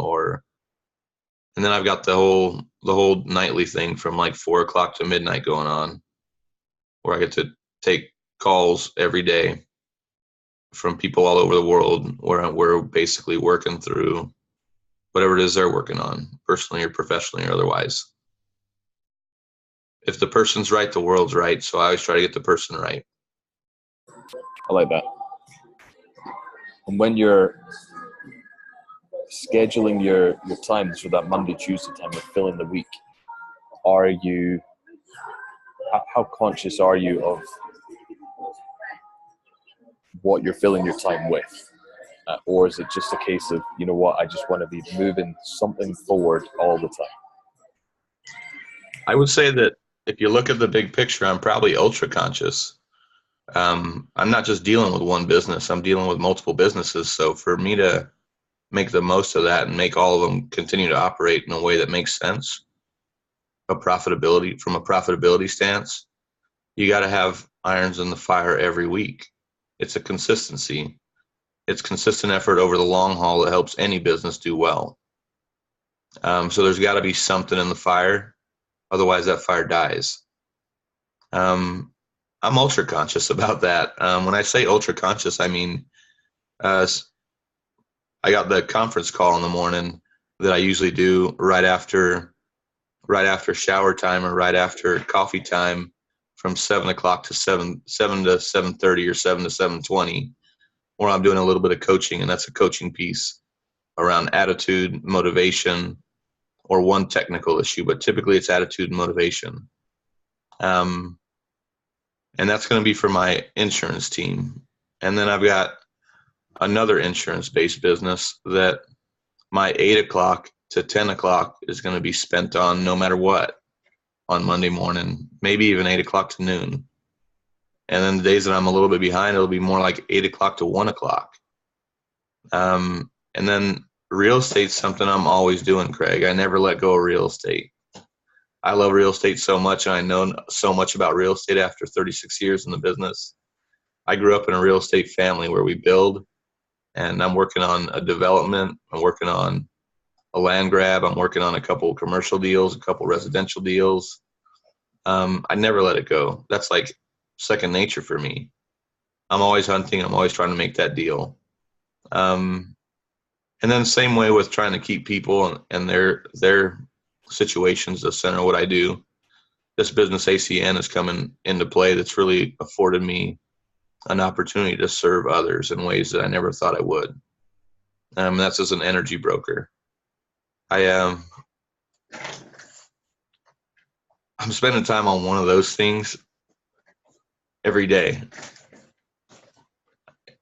and then I've got the whole nightly thing from like 4 o'clock to midnight going on, where I get to take calls every day from people all over the world, where we're basically working through whatever it is they're working on, personally or professionally or otherwise. If the person's right, the world's right. So I always try to get the person right. I like that. And when you're scheduling your time, so that Monday, Tuesday time, you're filling the week, are you, how conscious are you of what you're filling your time with? or is it just a case of, you know what, I just want to be moving something forward all the time? I would say that if you look at the big picture, I'm probably ultra conscious. I'm not just dealing with one business, I'm dealing with multiple businesses. So for me to make the most of that and make all of them continue to operate in a way that makes sense, from a profitability stance, you got to have irons in the fire every week. It's a consistency. It's consistent effort over the long haul that helps any business do well. So there's got to be something in the fire. Otherwise, that fire dies. I'm ultra conscious about that. When I say ultra conscious, I mean, I got the conference call in the morning that I usually do right after shower time or right after coffee time, from 7 o'clock to 7 to 7:30 or 7 to 7:20, where I'm doing a little bit of coaching, and that's a coaching piece around attitude, motivation, or one technical issue, but typically it's attitude and motivation. And that's going to be for my insurance team. And then I've got another insurance-based business that my 8 o'clock to 10 o'clock is going to be spent on no matter what on Monday morning, maybe even 8 o'clock to noon. And then the days that I'm a little bit behind, it'll be more like 8 o'clock to 1 o'clock. And then real estate's something I'm always doing, Craig. I never let go of real estate. I love real estate so much, and I know so much about real estate after 36 years in the business. I grew up in a real estate family where we build, and I'm working on a development. I'm working on a land grab. I'm working on a couple commercial deals, a couple residential deals. I never let it go. That's like second nature for me. I'm always hunting. I'm always trying to make that deal. And then same way with trying to keep people and their situations the center of what I do. This business ACN is coming into play that's really afforded me an opportunity to serve others in ways that I never thought I would. That's as an energy broker. I'm spending time on one of those things every day.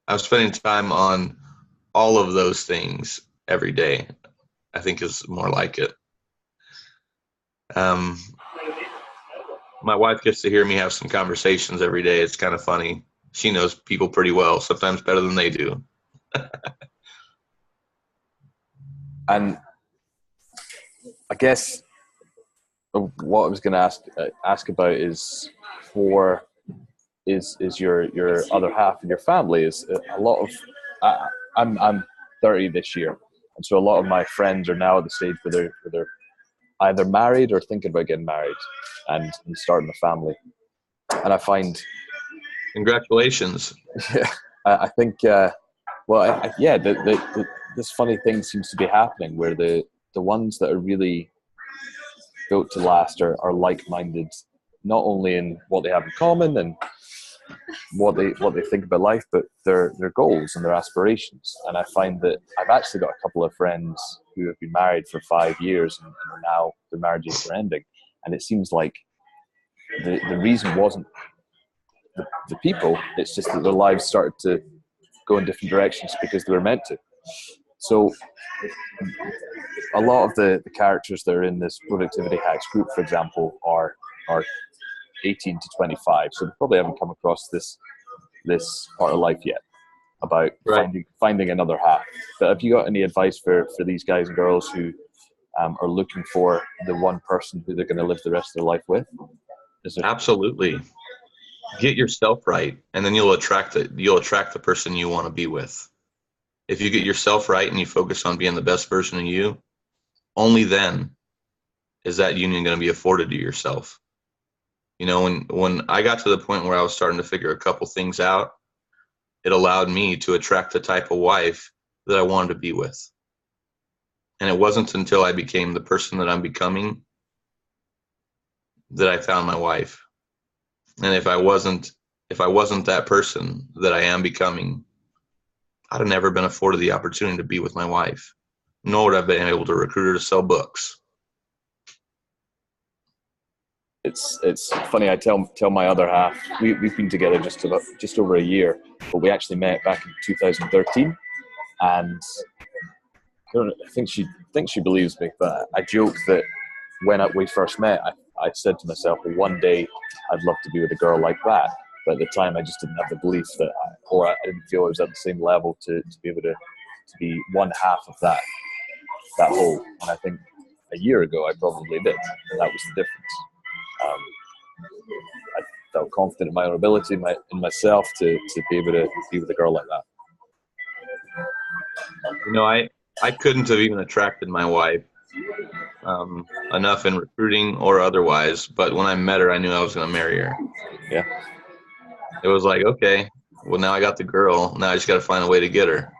I'm spending time on all of those things every day, I think is more like it. My wife gets to hear me have some conversations every day. It's kind of funny. She knows people pretty well, sometimes better than they do. And I guess what I was going to ask about is your other half in your family. Is a lot of I'm 30 this year, and so a lot of my friends are now at the stage where they're either married or thinking about getting married and starting a family. And I find, congratulations. Yeah, I think this funny thing seems to be happening where the ones that are really built to last are like-minded, not only in what they have in common and what they think about life, but their goals and their aspirations. And I find that I've actually got a couple of friends who have been married for 5 years and now their marriages are ending. And it seems like the reason wasn't the people, it's just that their lives started to go in different directions because they were meant to. So a lot of the characters that are in this Productivity Hacks group, for example, are 18 to 25. So they probably haven't come across this part of life yet about finding another half. But have you got any advice for these guys and girls who are looking for the one person who they're going to live the rest of their life with? Absolutely. Get yourself right, and then you'll attract the person you want to be with. If you get yourself right and you focus on being the best version of you, only then is that union going to be afforded to yourself. You know, when I got to the point where I was starting to figure a couple things out, it allowed me to attract the type of wife that I wanted to be with. And it wasn't until I became the person that I'm becoming that I found my wife. And if I wasn't that person that I am becoming, I'd have never been afforded the opportunity to be with my wife, nor would I have been able to recruit her to sell books. It's funny. I tell my other half, we've been together just over a year, but we actually met back in 2013, And I think she believes me, but I joke that when we first met, I said to myself, well, one day I'd love to be with a girl like that. But at the time, I just didn't have the belief that, or I didn't feel I was at the same level to be able to be one half of that whole. And I think a year ago, I probably did, and that was the difference. I felt confident in my own ability, in myself, to be able to be with a girl like that. You know, I couldn't have even attracted my wife enough in recruiting or otherwise, but when I met her, I knew I was going to marry her. Yeah. It was like, okay, well, now I got the girl. Now I just got to find a way to get her.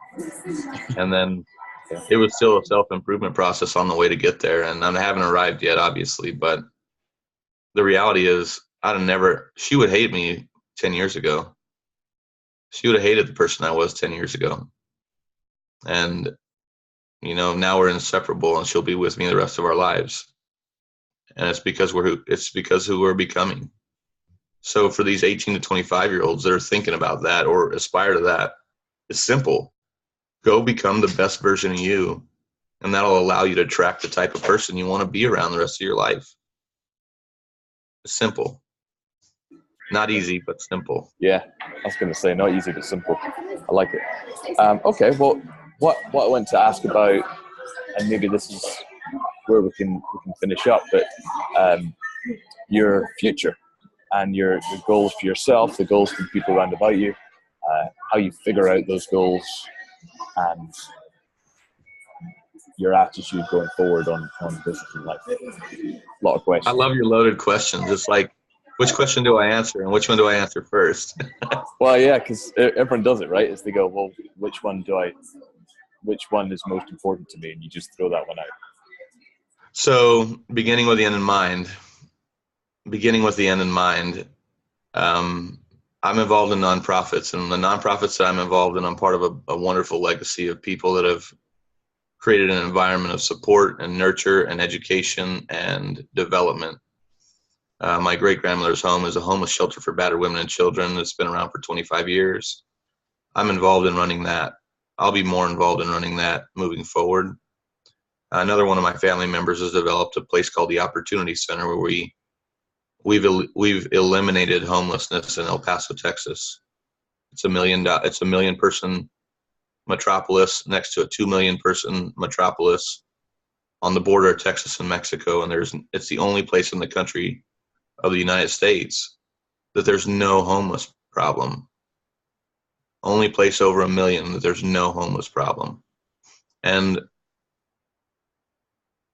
And then it was still a self-improvement process on the way to get there. And I haven't arrived yet, obviously, but the reality is she would hate me 10 years ago. She would have hated the person I was 10 years ago. And, you know, now we're inseparable, and she'll be with me the rest of our lives. And it's because who we're becoming. So for these 18 to 25-year-olds that are thinking about that or aspire to that, it's simple. Go become the best version of you, and that'll allow you to attract the type of person you want to be around the rest of your life. It's simple. Not easy, but simple. Yeah, I was going to say, not easy, but simple. I like it. Okay, well, what I want to ask about, and maybe this is where we can finish up, but your future and your goals for yourself, the goals for the people around about you, how you figure out those goals, and your attitude going forward on business and life. A lot of questions. I love your loaded questions. It's like, which question do I answer, and which one do I answer first? Well, yeah, because everyone does it, right? Is they go, well, which one is most important to me, and you just throw that one out. So, beginning with the end in mind. I'm involved in nonprofits, and the nonprofits that I'm involved in, I'm part of a wonderful legacy of people that have created an environment of support and nurture and education and development. My great-grandmother's home is a homeless shelter for battered women and children that's been around for 25 years. I'm involved in running that. I'll be more involved in running that moving forward. Another one of my family members has developed a place called the Opportunity Center, where we've eliminated homelessness in El Paso, Texas. It's a 1 million person metropolis next to a 2 million person metropolis on the border of Texas and Mexico, and it's the only place in the country of the United States that there's no homeless problem. Only place over 1 million that there's no homeless problem. And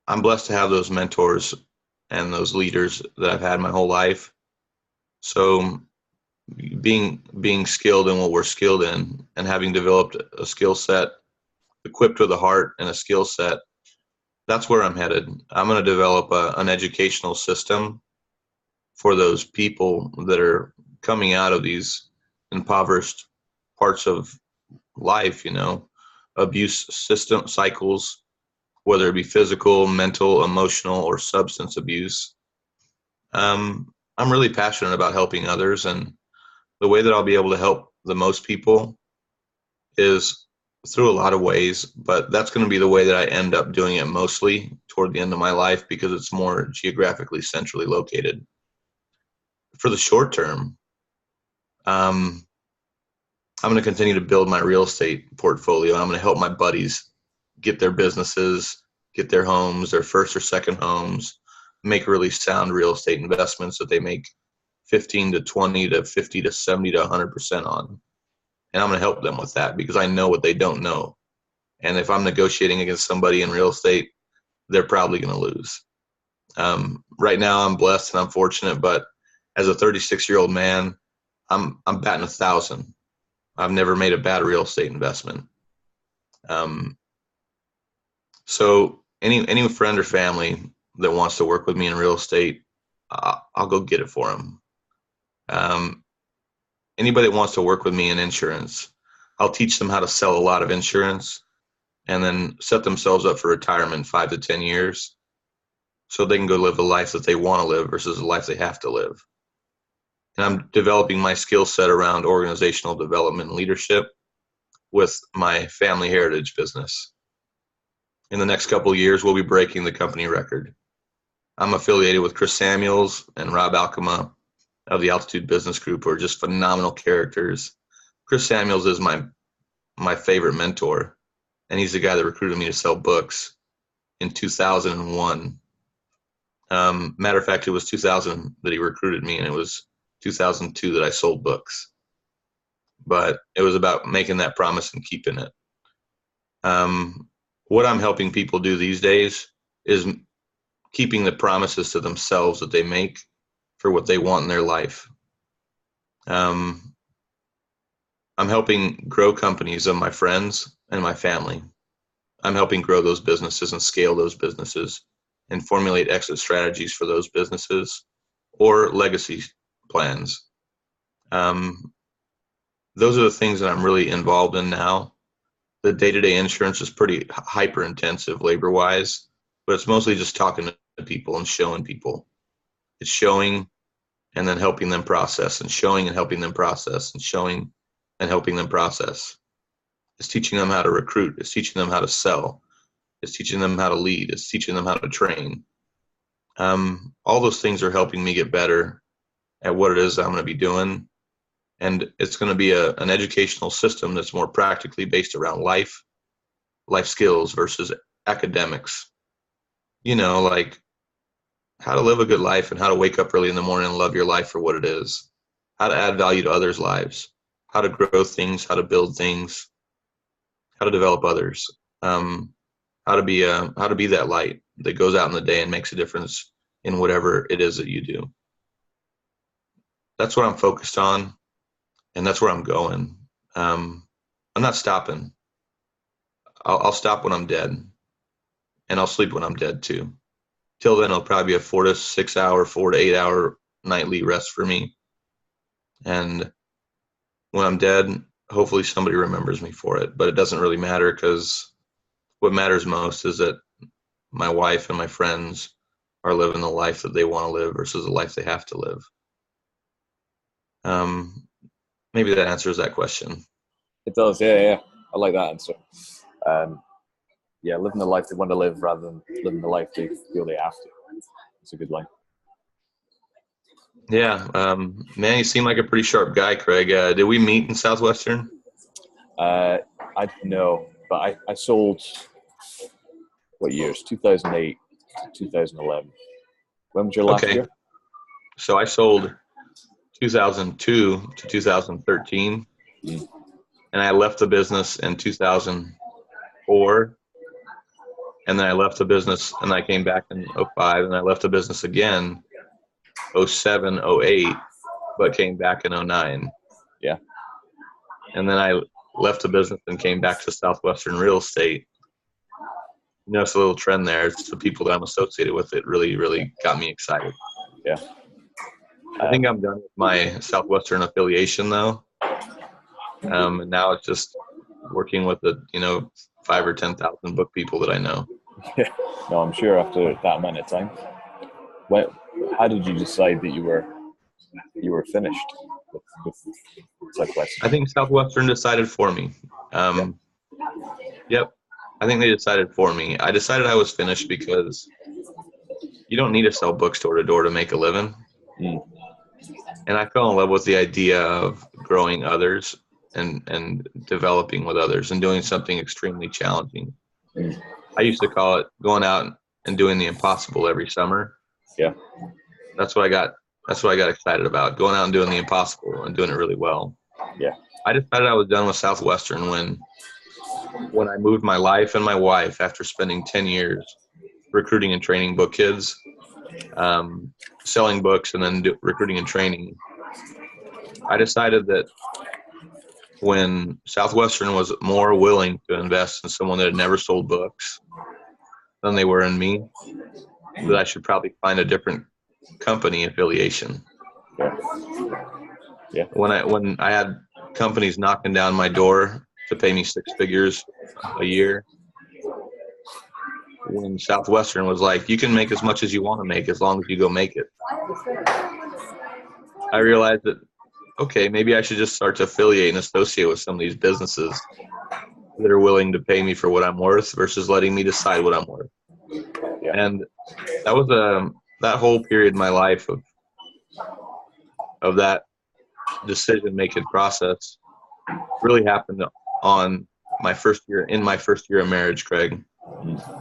I'm blessed to have those mentors and those leaders that I've had my whole life. So being skilled in what we're skilled in, and having developed a skill set, equipped with a heart and a skill set, that's where I'm headed. I'm going to develop an educational system for those people that are coming out of these impoverished parts of life, you know, abuse system cycles, whether it be physical, mental, emotional, or substance abuse. I'm really passionate about helping others, and the way that I'll be able to help the most people is through a lot of ways, but that's going to be the way that I end up doing it mostly toward the end of my life, because it's more geographically centrally located. For the short term, I'm going to continue to build my real estate portfolio. I'm going to help my buddies get their businesses, get their homes, their first or second homes, make really sound real estate investments that they make 15 to 20 to 50 to 70 to 100% on. And I'm going to help them with that, because I know what they don't know. And if I'm negotiating against somebody in real estate, they're probably going to lose. Right now I'm blessed and I'm fortunate, but as a 36-year-old man, I'm batting 1,000. I've never made a bad real estate investment. So any friend or family that wants to work with me in real estate, I'll go get it for them. Anybody that wants to work with me in insurance, I'll teach them how to sell a lot of insurance and then set themselves up for retirement in 5 to 10 years so they can go live the life that they want to live versus the life they have to live. And I'm developing my skill set around organizational development and leadership. with my family heritage business. In the next couple of years, we'll be breaking the company record. I'm affiliated with Chris Samuels and Rob Alkema of the Altitude Business Group, who are just phenomenal characters. Chris Samuels is my favorite mentor, and he's the guy that recruited me to sell books in 2001. Matter of fact, it was 2000 that he recruited me, and it was 2002 that I sold books. But it was about making that promise and keeping it. What I'm helping people do these days is keeping the promises to themselves that they make for what they want in their life. I'm helping grow companies of my friends and my family. I'm helping grow those businesses and scale those businesses and formulate exit strategies for those businesses or legacy plans. Those are the things that I'm really involved in now. The day-to-day insurance is pretty hyper-intensive labor-wise, but it's mostly just talking to people and showing people. It's showing and then helping them process, and showing and helping them process, and showing and helping them process. It's teaching them how to recruit. It's teaching them how to sell. It's teaching them how to lead. It's teaching them how to train. All those things are helping me get better at what it is I'm going to be doing. And it's going to be an educational system that's more practically based around life skills versus academics. You know, like how to live a good life and how to wake up early in the morning and love your life for what it is. How to add value to others' lives. How to grow things, how to build things, how to develop others. How to be that light that goes out in the day and makes a difference in whatever it is that you do. That's what I'm focused on. And that's where I'm going. I'm not stopping. I'll stop when I'm dead, and I'll sleep when I'm dead too. Till then, it'll probably be a 4 to 6 hour, 4 to 8 hour nightly rest for me. And when I'm dead, hopefully somebody remembers me for it. But it doesn't really matter, because what matters most is that my wife and my friends are living the life that they want to live versus the life they have to live. Maybe that answers that question. It does, yeah. I like that answer. Living the life they want to live rather than living the life they feel they have to. It's a good line. Yeah, man, you seem like a pretty sharp guy, Craig. Did we meet in Southwestern? I know, but I sold, what years? 2008 to 2011. When was your last year? So I sold 2002 to 2013, and I left the business in 2004, and then I left the business, and I came back in 05, and I left the business again 07, 08, but came back in 09. Yeah. And then I left the business and came back to Southwestern Real Estate. You know, it's a little trend there. It's the people that I'm associated with that really, really got me excited. Yeah. I think I'm done with my Southwestern affiliation, though. And now it's just working with the 5,000 or 10,000 book people that I know. Yeah. No, I'm sure after that amount of time. How did you decide that you were finished with Southwestern? I think Southwestern decided for me. Yep. I think they decided for me. I decided I was finished because you don't need to sell books door to door to make a living. And I fell in love with the idea of growing others and developing with others and doing something extremely challenging. I used to call it going out and doing the impossible every summer. Yeah. That's what I got excited about, going out and doing the impossible and doing it really well. Yeah. I decided I was done with Southwestern when I moved my life and my wife after spending 10 years recruiting and training book kids, selling books, and then recruiting and training. I decided that when Southwestern was more willing to invest in someone that had never sold books than they were in me, that I should probably find a different company affiliation. Yeah. When I had companies knocking down my door to pay me 6 figures a year, when Southwestern was like, you can make as much as you want to make as long as you go make it, I realized that, okay, maybe I should just start to affiliate and associate with some of these businesses that are willing to pay me for what I'm worth versus letting me decide what I'm worth. Yeah. And that was that whole period in my life of that decision making process really happened on my first year of marriage, Craig.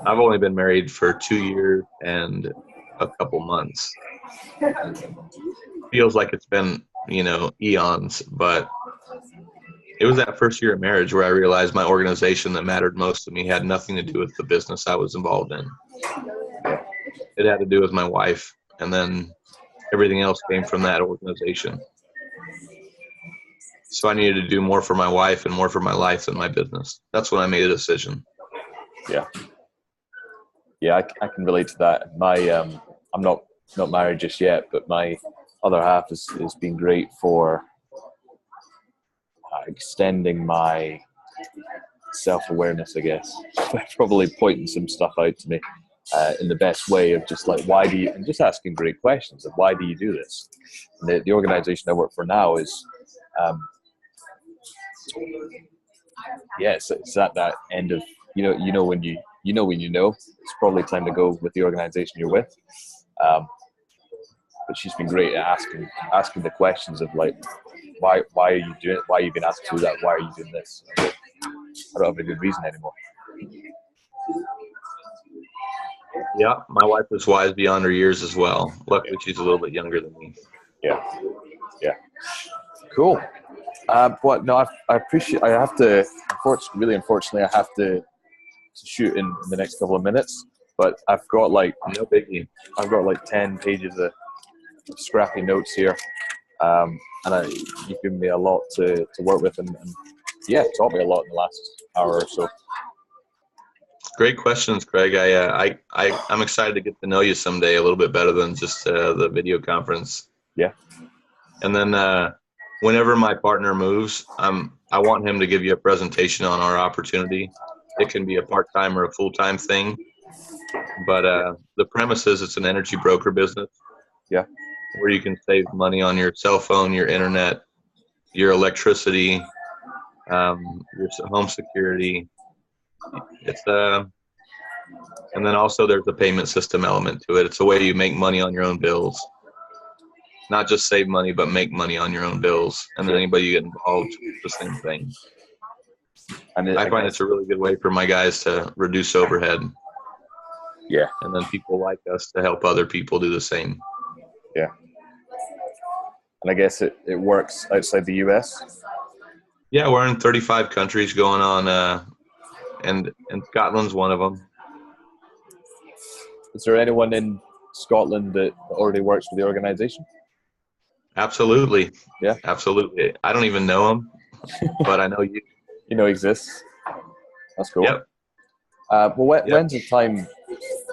I've only been married for 2 years and a couple months. Feels like it's been, eons, but it was that first year of marriage where I realized my organization that mattered most to me had nothing to do with the business I was involved in. It had to do with my wife, and then everything else came from that organization. So I needed to do more for my wife and more for my life than my business. That's when I made a decision. Yeah. Yeah, I can relate to that. I'm not married just yet, but my other half has been great for extending my self-awareness, I guess. Probably pointing some stuff out to me in the best way of just like, why do you, and just asking great questions of why do you do this? And the organization I work for now is, it's at that end of, when you know, it's probably time to go with the organization you're with. But she's been great at asking the questions of like, why are you doing it? Why are you being asked to do that? Why are you doing this? I don't have a good reason anymore. Yeah, my wife is wise beyond her years as well. Luckily, she's a little bit younger than me. Yeah. Cool. But no, I appreciate. I have to. Unfortunately, I have to shoot in the next couple of minutes. But I've got no biggie. I've got 10 pages of scrappy notes here, and you've given me a lot to work with, and taught me a lot in the last hour or so. Great questions, Craig. I'm excited to get to know you someday a little bit better than just the video conference. Yeah. And then whenever my partner moves, I want him to give you a presentation on our opportunity. It can be a part-time or a full-time thing, but the premise is it's an energy broker business. Yeah. Where you can save money on your cell phone, your internet, your electricity, your home security. And then also there's a payment system element to it. It's a way you make money on your own bills. Not just save money, but make money on your own bills. And then anybody you get involved, the same thing. And I find it's a really good way for my guys to reduce overhead. Yeah. And then people like us to help other people do the same. Yeah. And I guess it works outside the US? Yeah, we're in 35 countries going on, and Scotland's one of them. Is there anyone in Scotland that already works for the organization? Absolutely. Yeah. Absolutely. I don't even know him, but I know you. You know he exists. That's cool. Yep. When's the time?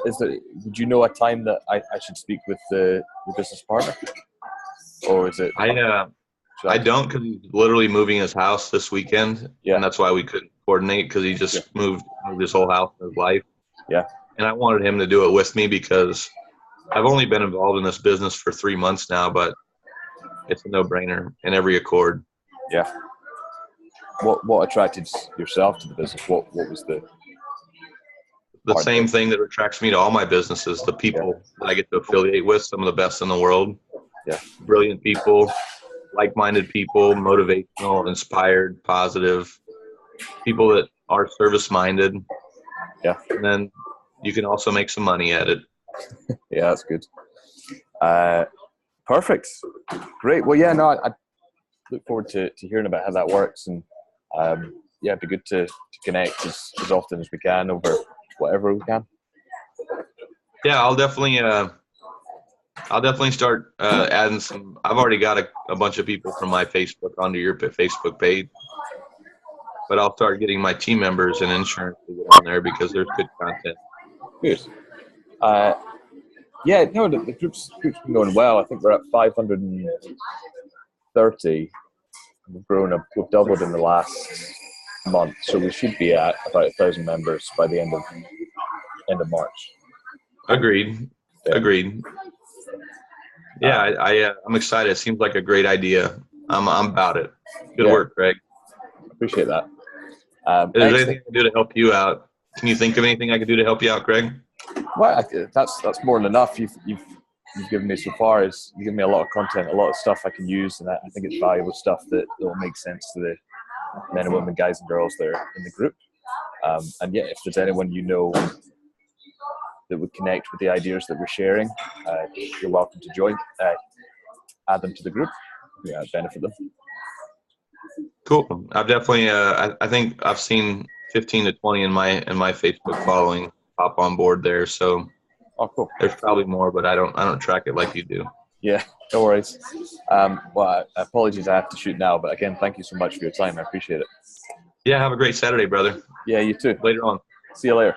Would you know a time that I should speak with the business partner, or is it? I don't, because he's literally moving his house this weekend, and that's why we couldn't coordinate, because he just moved his whole house in his life. Yeah. And I wanted him to do it with me because I've only been involved in this business for 3 months now, but it's a no-brainer in every accord. Yeah. What attracted yourself to the business? What was the same thing that attracts me to all my businesses, the people that I get to affiliate with, some of the best in the world. Yeah. Brilliant people, like-minded people, motivational, inspired, positive, people that are service-minded. Yeah. And then you can also make some money at it. Yeah, that's good. Perfect. Great. Well, I look forward to hearing about how that works, and it'd be good to connect as often as we can over whatever we can. Yeah, I'll definitely start adding some. I've already got a bunch of people from my Facebook onto your Facebook page, but I'll start getting my team members and insurance to get on there because there's good content. Good. The group's been going well. I think we're at 530. We've doubled in the last month, so we should be at about 1,000 members by the end of March. Agreed. Yeah. Agreed. Yeah, I'm excited. It seems like a great idea. I'm about it. Good work, Greg. Appreciate that. Is there Excellent. anything I can do to help you out? Can you think of anything I can do to help you out, Greg? Well, that's more than enough. You've given me so far. Is you've given me a lot of content, a lot of stuff I can use, and I think it's valuable stuff that will make sense to the men and women, guys and girls that are in the group. And yeah, if there's anyone you know that would connect with the ideas that we're sharing, you're welcome to join. Add them to the group. Yeah, benefit them. Cool. I've definitely. I think I've seen 15 to 20 in my Facebook following hop on board there. So Oh, cool. there's probably more, but I don't track it like you do. Yeah, no worries. Well, apologies, I have to shoot now. But again, thank you so much for your time. I appreciate it. Yeah. Have a great Saturday, brother. Yeah, you too. Later on. See you later.